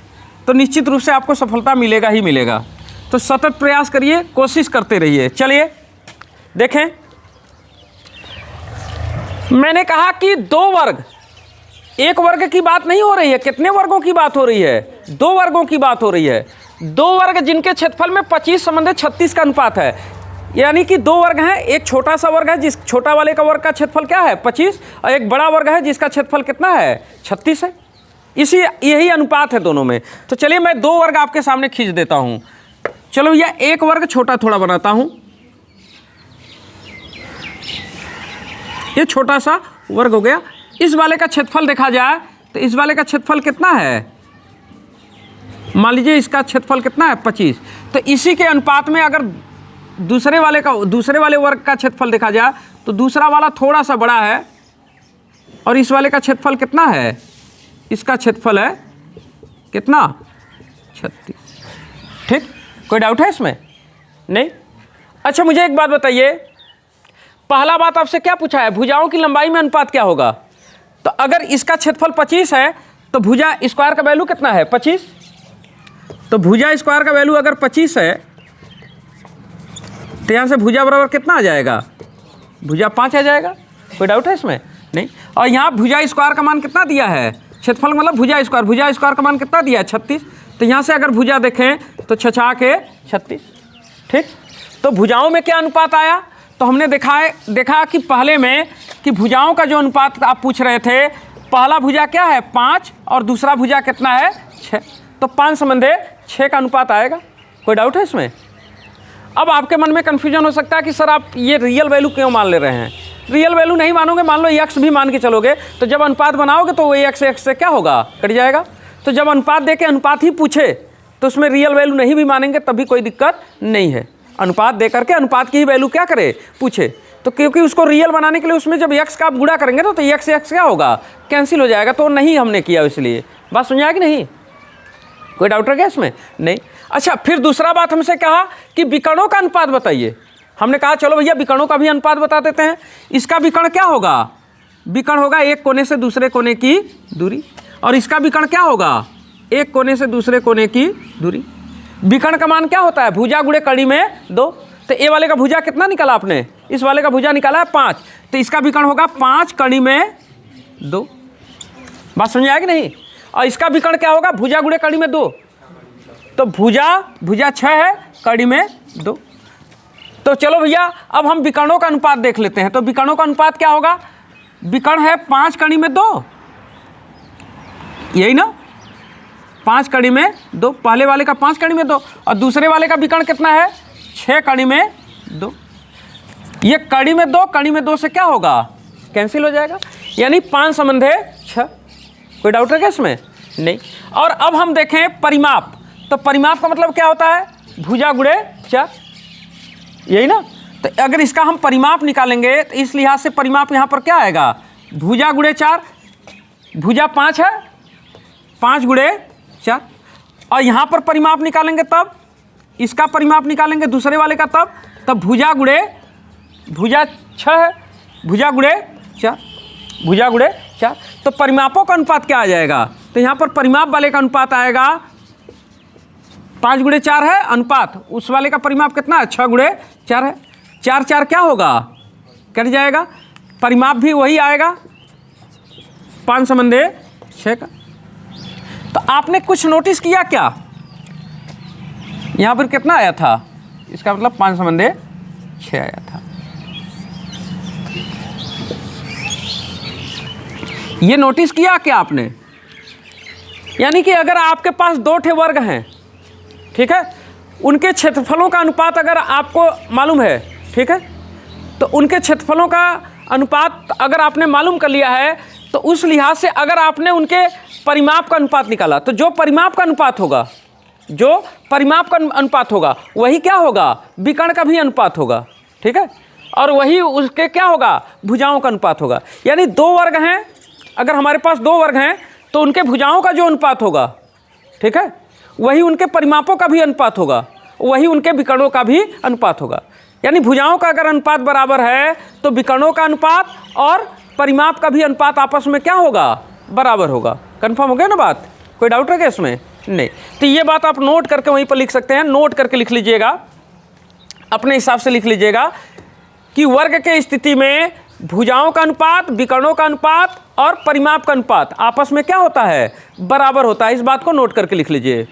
तो निश्चित रूप से आपको सफलता मिलेगा ही मिलेगा। तो सतत प्रयास करिए, कोशिश करते रहिए। चलिए देखें, मैंने कहा कि 2 वर्ग, 1 वर्ग की बात नहीं हो रही है। कितने वर्गों की बात हो रही है, 2 वर्गों की बात हो रही है। 2 वर्ग जिनके क्षेत्रफल में 25:36 का अनुपात है। यानी कि 2 वर्ग हैं, एक छोटा सा वर्ग है जिस छोटा वाले का वर्ग का क्षेत्रफल क्या है 25, और एक बड़ा वर्ग है जिसका क्षेत्रफल कितना है 36 है। यही अनुपात है दोनों में। तो चलिए मैं 2 वर्ग आपके सामने खींच देता हूँ। चलो यह 1 वर्ग छोटा थोड़ा बनाता हूँ। ये छोटा सा वर्ग हो गया। इस वाले का क्षेत्रफल देखा जाए तो इस वाले का क्षेत्रफल कितना है, मान लीजिए इसका क्षेत्रफल कितना है 25। तो इसी के अनुपात में अगर दूसरे वाले वर्ग का क्षेत्रफल देखा जाए तो दूसरा वाला थोड़ा सा बड़ा है, और इस वाले का क्षेत्रफल कितना है, इसका क्षेत्रफल है कितना 36। ठीक, कोई डाउट है इसमें? नहीं। अच्छा मुझे एक बात बताइए, पहला बात आपसे क्या पूछा है, भुजाओं की लंबाई में अनुपात क्या होगा। तो अगर इसका क्षेत्रफल 25 है तो भुजा स्क्वायर का वैल्यू कितना है 25। तो भुजा स्क्वायर का वैल्यू अगर 25 है तो यहाँ से भुजा बराबर कितना आ जाएगा, भुजा 5 आ जाएगा। कोई डाउट है इसमें? नहीं। और यहाँ भुजा स्क्वायर का मान कितना दिया है, क्षेत्रफल मतलब भुजा स्क्वायर का मान कितना दिया है 36। तो यहाँ से अगर भुजा देखें तो 6 के 36। ठीक, तो भुजाओं में क्या अनुपात आया, तो हमने देखा कि पहले में कि भुजाओं का जो अनुपात आप पूछ रहे थे, पहला भुजा क्या है 5 और दूसरा भुजा कितना है 6। तो 5:6 का अनुपात आएगा। कोई डाउट है इसमें? अब आपके मन में कन्फ्यूजन हो सकता है कि सर आप ये रियल वैल्यू क्यों मान ले रहे हैं। रियल वैल्यू नहीं मानोगे, मान लो एक्स भी मान के चलोगे, तो जब अनुपात बनाओगे तो वो एक्स से क्या होगा, कट जाएगा। तो जब अनुपात दे के अनुपात ही पूछे तो उसमें रियल वैल्यू नहीं भी मानेंगे तब भी कोई दिक्कत नहीं है। अनुपात दे करके अनुपात की ही वैल्यू क्या करे, पूछे। तो क्योंकि उसको रियल बनाने के लिए उसमें जब एक्स का आप गुणा करेंगे तो एक्स क्या होगा, कैंसिल हो जाएगा। तो नहीं हमने किया, इसलिए बात समझ आया कि नहीं? कोई डाउट है क्या इसमें? नहीं। अच्छा, फिर दूसरा बात हमसे कहा कि विकर्णों का अनुपात बताइए। हमने कहा चलो भैया विकर्णों का भी अनुपात बता देते हैं। इसका विकर्ण क्या होगा, विकर्ण होगा एक कोने से दूसरे कोने की दूरी, और इसका विकर्ण क्या होगा, एक कोने से दूसरे कोने की दूरी। विकर्ण का मान क्या होता है, भुजा गुणे कड़ी में 2। तो ए वाले का भुजा कितना निकाला आपने, इस वाले का भुजा निकाला है 5, तो इसका विकर्ण होगा 5 कड़ी में 2। बात समझ आया कि नहीं? और इसका विकर्ण क्या होगा, भुजा गुणे कड़ी में 2। तो भुजा 6 है, कड़ी में 2। तो चलो भैया अब हम विकर्णों का अनुपात देख लेते हैं। तो विकर्णों का अनुपात क्या होगा, विकर्ण है 5 कड़ी में 2, यही ना, 5 कड़ी में 2। पहले वाले का 5 कड़ी में 2 और दूसरे वाले का विकर्ण कितना है 6 कड़ी में 2। ये कड़ी में 2, कड़ी में 2 से क्या होगा, कैंसिल हो जाएगा, यानी 5:6। कोई डाउट है क्या इसमें? नहीं। और अब हम देखें परिमाप, तो परिमाप का मतलब क्या होता है? भुजा गुणे 4, यही ना। तो अगर इसका हम परिमाप निकालेंगे तो इस लिहाज से परिमाप यहाँ पर क्या आएगा? भुजा गुणे 4, भुजा 5 है, 5 गुणे 4। और यहाँ पर परिमाप निकालेंगे तब, इसका परिमाप निकालेंगे दूसरे वाले का तब भुजा गुणे, भुजा 6 है, भुजा गुणे 4, भुजा गुणे 4। तो परिमापों का अनुपात क्या आ जाएगा? तो यहाँ पर परिमाप वाले का अनुपात आएगा 5 गुणे 4 है अनुपात, उस वाले का परिमाप कितना है? 6 गुणे 4 है। 4 4 क्या होगा? कट जाएगा। परिमाप भी वही आएगा 5 संबंधे 6 का। तो आपने कुछ नोटिस किया क्या? यहाँ पर कितना आया था? इसका मतलब 5 संबंधे 6 आया था। ये नोटिस किया क्या आपने? यानी कि अगर आपके पास 2 ठे वर्ग हैं, ठीक है, उनके क्षेत्रफलों का अनुपात अगर आपको मालूम है, ठीक है, तो उनके क्षेत्रफलों का अनुपात अगर आपने मालूम कर लिया है तो उस लिहाज से अगर आपने उनके परिमाप का अनुपात निकाला तो जो परिमाप का अनुपात होगा, जो परिमाप का अनुपात होगा वही क्या होगा? विकर्ण का भी अनुपात होगा, ठीक है, और वही उसके क्या होगा? भुजाओं का अनुपात होगा। यानी 2 वर्ग हैं, अगर हमारे पास 2 वर्ग हैं तो उनके भुजाओं का जो अनुपात होगा, ठीक है, वही उनके परिमापों का भी अनुपात होगा, वही उनके विकर्णों का भी अनुपात होगा। यानी भुजाओं का अगर अनुपात बराबर है तो विकर्णों का अनुपात और परिमाप का भी अनुपात आपस में क्या होगा? बराबर होगा। कंफर्म हो गया ना बात? कोई डाउट है क्या इसमें? नहीं। तो ये बात आप नोट करके वहीं पर लिख सकते हैं, नोट करके लिख लीजिएगा, अपने हिसाब से लिख लीजिएगा कि वर्ग के स्थिति में भुजाओं का अनुपात, विकर्णों का अनुपात और परिमाप का अनुपात आपस में क्या होता है? बराबर होता है। इस बात को नोट करके लिख लीजिए।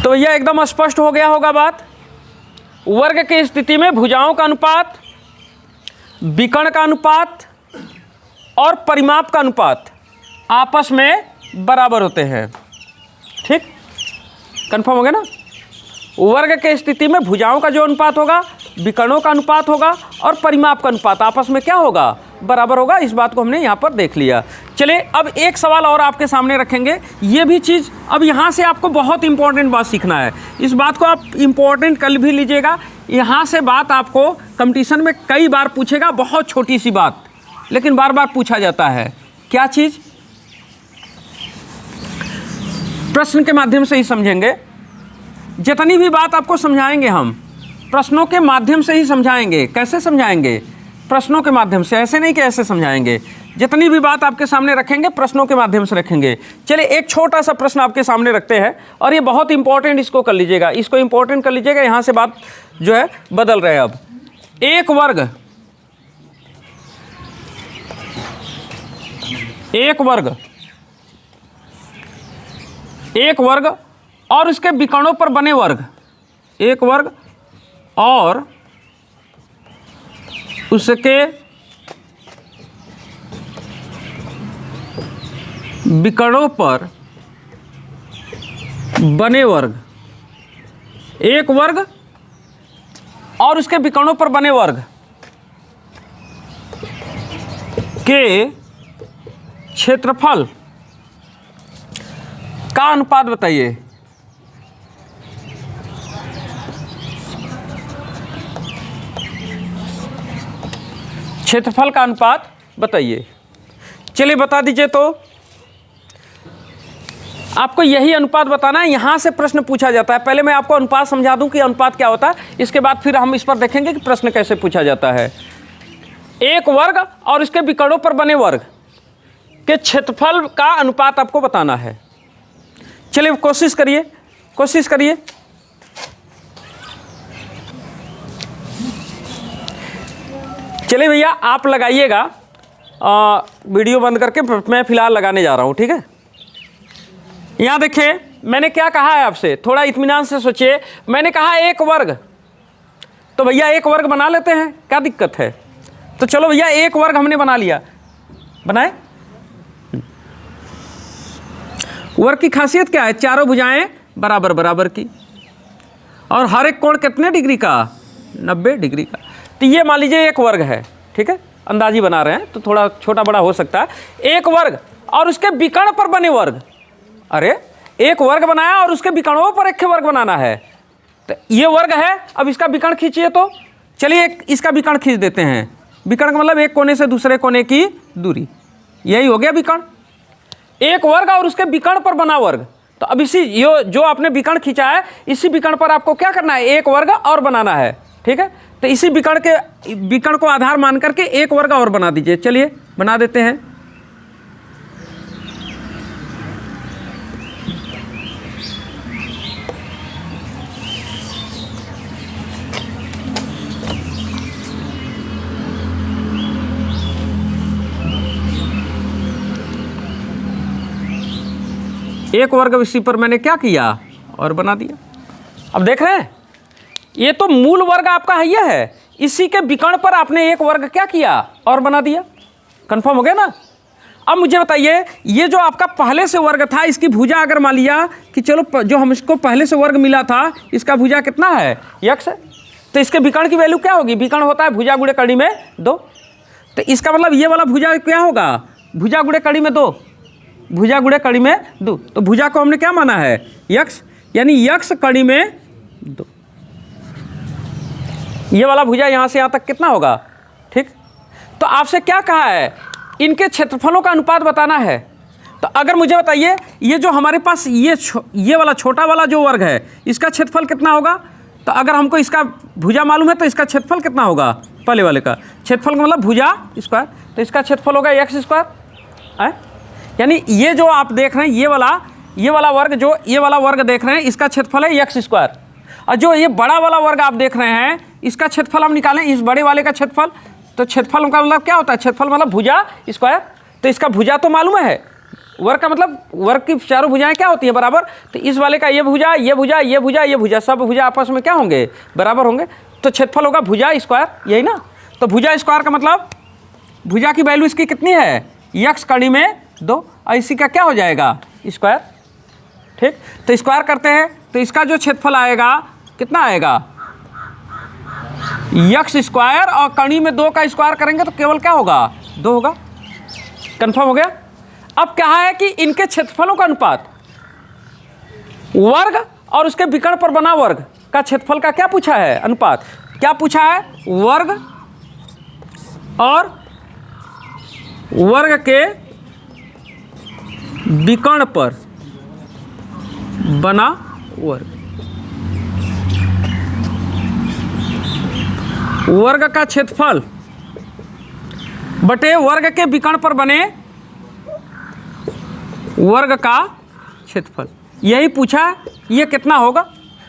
तो यह एकदम स्पष्ट हो गया होगा बात। वर्ग की स्थिति में भुजाओं का अनुपात, विकर्ण का अनुपात और परिमाप का अनुपात आपस में बराबर होते हैं। ठीक, कंफर्म हो गया ना? वर्ग के स्थिति में भुजाओं का जो अनुपात होगा, विकर्णों का अनुपात होगा और परिमाप का अनुपात आपस में क्या होगा? बराबर होगा। इस बात को हमने यहाँ पर देख लिया। चलिए अब एक सवाल और आपके सामने रखेंगे। ये भी चीज़ अब यहाँ से आपको बहुत इंपॉर्टेंट बात सीखना है। इस बात को आप इंपॉर्टेंट कल भी लीजिएगा। यहाँ से बात आपको कंपटीशन में कई बार पूछेगा, बहुत छोटी सी बात लेकिन बार बार पूछा जाता है। क्या चीज़? प्रश्न के माध्यम से ही समझेंगे। जितनी भी बात आपको समझाएंगे हम प्रश्नों के माध्यम से ही समझाएंगे। कैसे समझाएंगे? प्रश्नों के माध्यम से, ऐसे नहीं कि ऐसे समझाएंगे। जितनी भी बात आपके सामने रखेंगे प्रश्नों के माध्यम से रखेंगे। चलिए एक छोटा सा प्रश्न आपके सामने रखते हैं और ये बहुत इंपॉर्टेंट, इसको कर लीजिएगा, इसको इंपॉर्टेंट कर लीजिएगा। यहाँ से बात जो है बदल रहे हैं। अब एक वर्ग और उसके विकर्णों पर बने वर्ग, एक वर्ग और उसके विकर्णों पर बने वर्ग, एक वर्ग और उसके विकर्णों पर बने वर्ग के क्षेत्रफल का अनुपात बताइए। क्षेत्रफल का अनुपात बताइए। चलिए बता दीजिए। तो आपको यही अनुपात बताना है। यहाँ से प्रश्न पूछा जाता है। पहले मैं आपको अनुपात समझा दूं कि अनुपात क्या होता है, इसके बाद फिर हम इस पर देखेंगे कि प्रश्न कैसे पूछा जाता है। एक वर्ग और इसके विकर्णों पर बने वर्ग के क्षेत्रफल का अनुपात आपको बताना है। चलिए कोशिश करिए। चलिए भैया आप लगाइएगा, वीडियो बंद करके मैं फ़िलहाल लगाने जा रहा हूँ। ठीक है, यहाँ देखिए मैंने क्या कहा है आपसे, थोड़ा इत्मीनान से सोचिए। मैंने कहा एक वर्ग, तो भैया एक वर्ग बना लेते हैं, क्या दिक्कत है? तो चलो भैया एक वर्ग हमने बना लिया। बनाए। वर्ग की खासियत क्या है? चारों भुजाएं बराबर बराबर की और हर एक कोण कितने डिग्री का? 90 डिग्री का। तो ये मान लीजिए एक वर्ग है। ठीक है, अंदाजी बना रहे हैं तो थोड़ा छोटा बड़ा हो सकता है। एक वर्ग और उसके विकर्ण पर बने वर्ग, अरे एक वर्ग बनाया और उसके विकर्णों पर एक वर्ग बनाना है। तो ये वर्ग है, अब इसका विकर्ण खींचिए। तो चलिए इसका विकर्ण खींच देते हैं। विकर्ण का मतलब एक कोने से दूसरे कोने की दूरी, यही हो गया विकर्ण। एक वर्ग और उसके विकर्ण पर बना वर्ग। तो अब इसी जो आपने विकर्ण खींचा है, इसी विकर्ण पर आपको क्या करना है, एक वर्ग और बनाना है। ठीक है, तो इसी विकर्ण को आधार मान करके एक वर्ग और बना दीजिए। चलिए बना देते हैं। एक वर्ग इसी पर मैंने क्या किया और बना दिया। अब देख रहे हैं, ये तो मूल वर्ग आपका है, ये है, इसी के विकर्ण पर आपने एक वर्ग क्या किया और बना दिया। कंफर्म हो गया ना। अब मुझे बताइए, ये जो आपका पहले से वर्ग था, इसकी भुजा अगर मान लिया कि चलो जो हमको पहले से वर्ग मिला था, इसका भुजा कितना है, यक्स है, तो इसके विकर्ण की वैल्यू क्या होगी। विकर्ण होता है भुजा गुणे कड़ी में 2, तो इसका मतलब ये वाला भुजा क्या होगा, भुजा गुणे कड़ी में 2, भुजा गुणे कड़ी में 2। तो भुजा को हमने क्या माना है, यक्स, यानी यक्स कड़ी में 2। ये वाला भुजा यहाँ से यहाँ तक कितना होगा। ठीक, तो आपसे क्या कहा है, इनके क्षेत्रफलों का अनुपात बताना है। तो अगर मुझे बताइए, ये जो हमारे पास ये वाला छोटा वाला जो वर्ग है, इसका क्षेत्रफल कितना होगा। तो अगर हमको इसका भुजा मालूम है तो इसका क्षेत्रफल कितना होगा, पहले वाले का क्षेत्रफल का मतलब भुजा स्क्वायर, तो इसका क्षेत्रफल होगा एक्स स्क्वायर है। यानी ये जो आप देख रहे हैं, ये वाला वर्ग, जो ये वाला वर्ग देख रहे हैं, इसका क्षेत्रफल है एक्स स्क्वायर। और जो ये बड़ा वाला वर्ग आप देख रहे हैं, इसका क्षेत्रफल हम निकालें, इस बड़े वाले का क्षेत्रफल। तो क्षेत्रफल का मतलब क्या होता है, क्षेत्रफल मतलब भुजा स्क्वायर। तो इसका भुजा तो मालूम है, वर्ग का मतलब वर्ग की चारों भुजाएं क्या होती है, बराबर। तो इस वाले का ये भुजा, ये भुजा, ये भुजा, ये भुजा, सब भुजा आपस में क्या होंगे, बराबर होंगे। तो क्षेत्रफल होगा भुजा स्क्वायर, यही ना। तो भुजा स्क्वायर का मतलब भुजा की वैल्यू इसकी कितनी है, यक्स कड़ी में 2, और इसी का क्या हो जाएगा, स्क्वायर। ठीक, तो स्क्वायर करते हैं, तो इसका जो क्षेत्रफल आएगा कितना आएगा, यक्स स्क्वायर, और कड़ी में 2 का स्क्वायर करेंगे तो केवल क्या होगा, 2 होगा। कंफर्म हो गया। अब क्या है कि इनके क्षेत्रफलों का अनुपात, वर्ग और उसके विकर्ण पर बना वर्ग का क्षेत्रफल का क्या पूछा है, अनुपात। क्या पूछा है, वर्ग और वर्ग के विकर्ण पर बना वर्ग, वर्ग का क्षेत्रफल बटे वर्ग के विकर्ण पर बने वर्ग का क्षेत्रफल, यही पूछा। ये कितना होगा।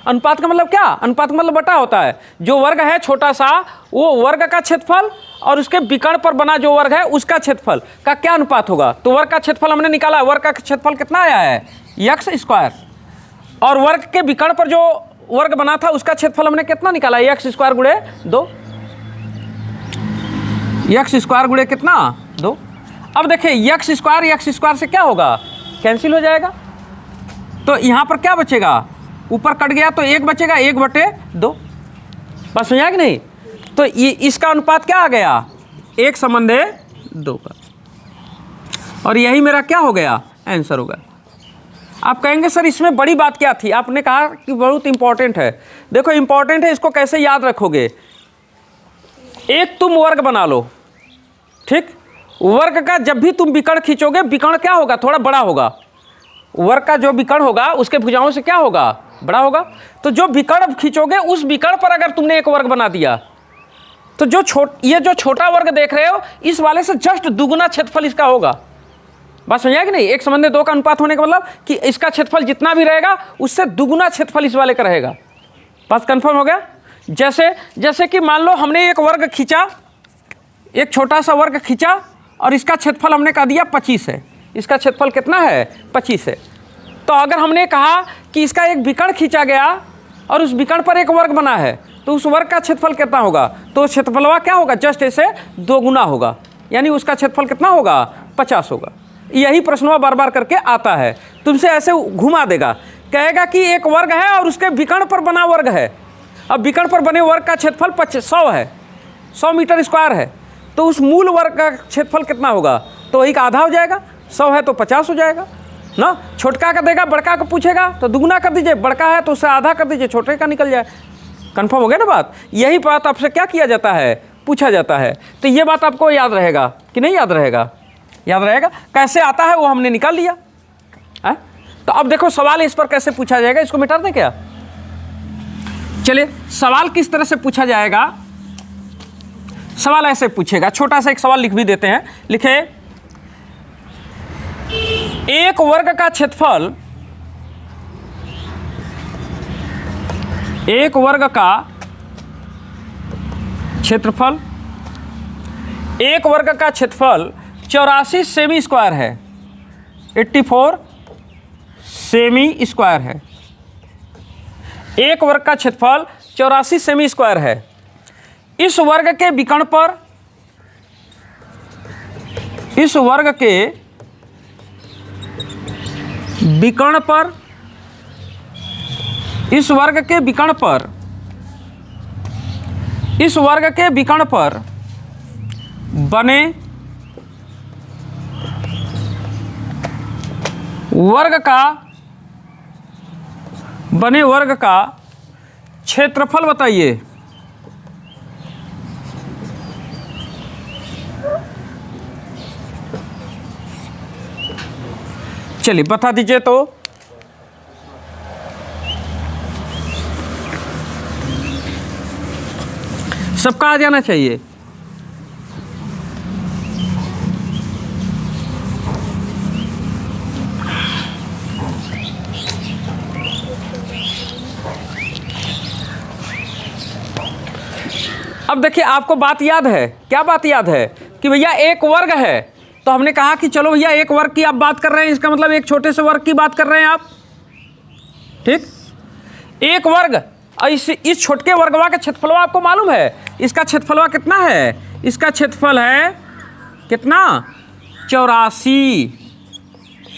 अनुपात का मतलब क्या, अनुपात का मतलब बटा होता है। जो वर्ग है छोटा सा, वो वर्ग का क्षेत्रफल और उसके विकर्ण पर बना जो वर्ग है उसका क्षेत्रफल का क्या अनुपात होगा। तो वर्ग का क्षेत्रफल हमने निकाला, वर्ग का क्षेत्रफल कितना आया है, यक्स स्क्वायर, और वर्ग के विकर्ण पर जो वर्ग बना था उसका क्षेत्रफल हमने कितना निकाला, यक्स स्क्वायर गुणे 2, यक्स स्क्वायर गुणे कितना, 2। अब देखिए यक्स स्क्वायर से क्या होगा, कैंसिल हो जाएगा। तो यहाँ पर क्या बचेगा, ऊपर कट गया तो 1 बचेगा, 1/2। बस समझा कि नहीं। तो ये इसका अनुपात क्या आ गया, 1:2 का, और यही मेरा क्या हो गया, आंसर होगा। आप कहेंगे सर इसमें बड़ी बात क्या थी, आपने कहा कि बहुत इंपॉर्टेंट है। देखो इंपॉर्टेंट है, इसको कैसे याद रखोगे। एक तुम वर्ग बना लो, ठीक, वर्ग का जब भी तुम विकर्ण खींचोगे, विकर्ण क्या होगा, थोड़ा बड़ा होगा। वर्ग का जो विकर्ण होगा उसके भुजाओं से क्या होगा, बड़ा होगा। तो जो विकर्ण खींचोगे उस विकर्ण पर अगर तुमने एक वर्ग बना दिया, तो ये जो छोटा वर्ग देख रहे हो, इस वाले से जस्ट दुगुना क्षेत्रफल इसका होगा। बात समझा कि नहीं। 1:2 का अनुपात होने का मतलब कि इसका क्षेत्रफल जितना भी रहेगा उससे दुगुना क्षेत्रफल इस वाले का रहेगा। बात कंफर्म हो गया। जैसे कि मान लो हमने एक वर्ग खींचा, एक छोटा सा वर्ग खींचा, और इसका क्षेत्रफल हमने कह दिया 25 है। इसका क्षेत्रफल कितना है, 25 है। तो अगर हमने कहा कि इसका एक विकर्ण खींचा गया और उस विकर्ण पर एक वर्ग बना है, तो उस वर्ग का क्षेत्रफल कितना होगा, तो क्षेत्रफलवा क्या होगा, जस्ट ऐसे 2 गुना होगा, यानी उसका क्षेत्रफल कितना होगा, 50 होगा। यही प्रश्नवा बार बार करके आता है, तुमसे ऐसे घुमा देगा, कहेगा कि एक वर्ग है और उसके विकर्ण पर बना वर्ग है। अब विकर्ण पर बने वर्ग का क्षेत्रफल 100 है, 100 मीटर स्क्वायर है। तो उस मूल वर्ग का क्षेत्रफल कितना होगा, तो वही का आधा हो जाएगा। 100 है तो 50 हो जाएगा ना। छोटका का देगा, बड़का को पूछेगा तो दुगुना कर दीजिए, बड़का है तो उससे आधा कर दीजिए, छोटे का निकल जाए। कन्फर्म हो गया ना बात। यही बात आपसे क्या किया जाता है, पूछा जाता है। तो ये बात आपको याद रहेगा कि नहीं याद रहेगा, याद रहेगा। कैसे आता है वो हमने निकाल लिया है। तो अब देखो सवाल इस पर कैसे पूछा जाएगा, इसको मिटा दें क्या। चलिए सवाल किस तरह से पूछा जाएगा। सवाल ऐसे पूछेगा, छोटा सा एक सवाल लिख भी देते हैं। लिखे एक वर्ग का क्षेत्रफल, एक वर्ग का क्षेत्रफल, एक वर्ग का क्षेत्रफल 84 सेमी स्क्वायर है, 84 सेमी स्क्वायर है। एक वर्ग का क्षेत्रफल 84 सेमी स्क्वायर है। इस वर्ग के विकर्ण पर, इस वर्ग के विकर्ण पर, इस वर्ग के विकर्ण पर, इस वर्ग के विकर्ण पर बने वर्ग का, बने वर्ग का क्षेत्रफल बताइए। चलिए बता दीजिए। तो सबका आ जाना चाहिए। अब देखिए आपको बात याद है, क्या बात याद है कि भैया एक वर्ग है, तो हमने कहा कि चलो भैया एक वर्ग की आप बात कर रहे हैं, इसका मतलब एक छोटे से वर्ग की बात कर रहे हैं आप, ठीक। एक वर्ग, इस छोटे वर्गवा का क्षेत्रफलवा आपको मालूम है, इसका क्षेत्रफलवा कितना है, इसका क्षेत्रफल है कितना, 84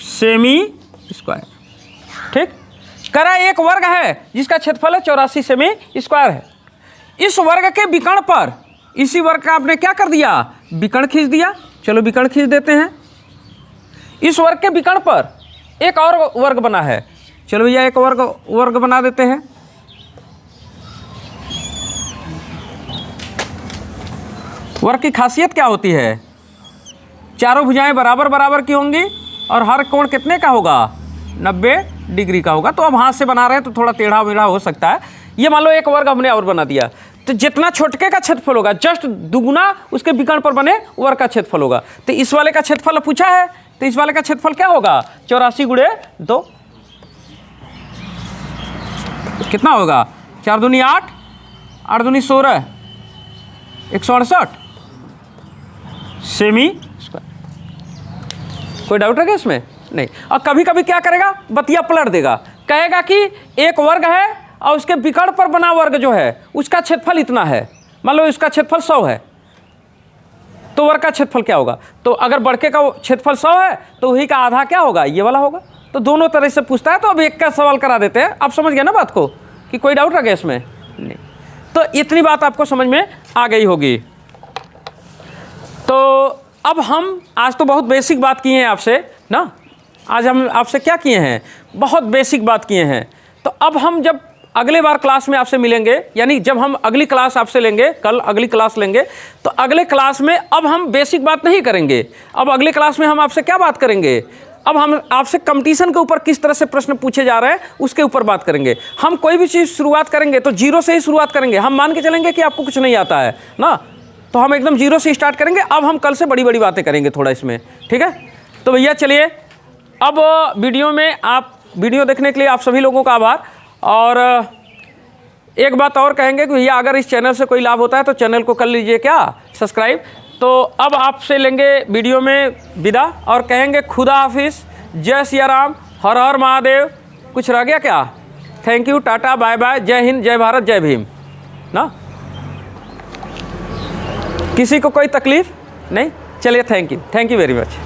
सेमी स्क्वायर, ठीक। करा एक वर्ग है जिसका क्षेत्रफल है 84 सेमी स्क्वायर है। इस वर्ग के विकर्ण पर, इसी वर्ग का आपने क्या कर दिया, विकर्ण खींच दिया। चलो विकर्ण खींच देते हैं। इस वर्ग के विकर्ण पर एक और वर्ग बना है, चलो भैया एक वर्ग बना देते हैं। वर्ग की खासियत क्या होती है, चारों भुजाएं बराबर बराबर की होंगी और हर कोण कितने का होगा, 90 डिग्री का होगा। तो अब हाथ से बना रहे हैं तो थोड़ा टेढ़ा मेढ़ा हो सकता है। ये मान लो एक वर्ग हमने और बना दिया, तो जितना छोटके का क्षेत्रफल होगा जस्ट दुगुना उसके विकर्ण पर बने वर्ग का क्षेत्रफल होगा। तो इस वाले का क्षेत्रफल पूछा है, तो इस वाले का क्षेत्रफल क्या होगा, 84 गुणे 2 कितना होगा, 4 दूनी 8, 8 दूनी 16, 168 सेमी स्क्वायर। कोई डाउट है क्या इसमें, नहीं। और कभी कभी क्या करेगा, बतिया पलट देगा, कहेगा कि एक वर्ग है और उसके विकर्ण पर बना वर्ग जो है उसका क्षेत्रफल इतना है, मान लो इसका क्षेत्रफल 100 है, तो वर्ग का क्षेत्रफल क्या होगा। तो अगर बड़के का क्षेत्रफल 100 है तो वही का आधा क्या होगा, ये वाला होगा। तो दोनों तरह से पूछता है। तो अब एक का सवाल करा देते हैं। आप समझ गए ना बात को, कि कोई डाउट रह इसमें, नहीं। तो इतनी बात आपको समझ में आ गई होगी। तो अब हम आज तो बहुत बेसिक बात किए हैं आपसे ना, आज हम आपसे क्या किए हैं, बहुत बेसिक बात किए हैं। तो अब हम जब अगले बार क्लास में आपसे मिलेंगे, यानी जब हम अगली क्लास आपसे लेंगे, कल अगली क्लास लेंगे, तो अगले क्लास में अब हम बेसिक बात नहीं करेंगे। अब अगले क्लास में हम आपसे क्या बात करेंगे, अब हम आपसे कंपटीशन के ऊपर किस तरह से प्रश्न पूछे जा रहे हैं उसके ऊपर बात करेंगे। हम कोई भी चीज़ शुरुआत करेंगे तो जीरो से ही शुरुआत करेंगे। हम मान के चलेंगे कि आपको कुछ नहीं आता है ना, तो हम एकदम जीरो से स्टार्ट करेंगे। अब हम कल से बड़ी बड़ी बातें करेंगे थोड़ा इसमें, ठीक है। तो भैया चलिए, अब वीडियो में आप वीडियो देखने के लिए आप सभी लोगों का आभार। और एक बात और कहेंगे कि भैया अगर इस चैनल से कोई लाभ होता है तो चैनल को कर लीजिए क्या, सब्सक्राइब। तो अब आपसे लेंगे वीडियो में विदा और कहेंगे खुदा हाफिज़, जय सिया राम, हर हर महादेव। कुछ रह गया क्या, thank you, tata, bye bye, जय हिंद, जय भारत, जय भीम ना। किसी को कोई तकलीफ नहीं, चलिए थैंक यू वेरी मच।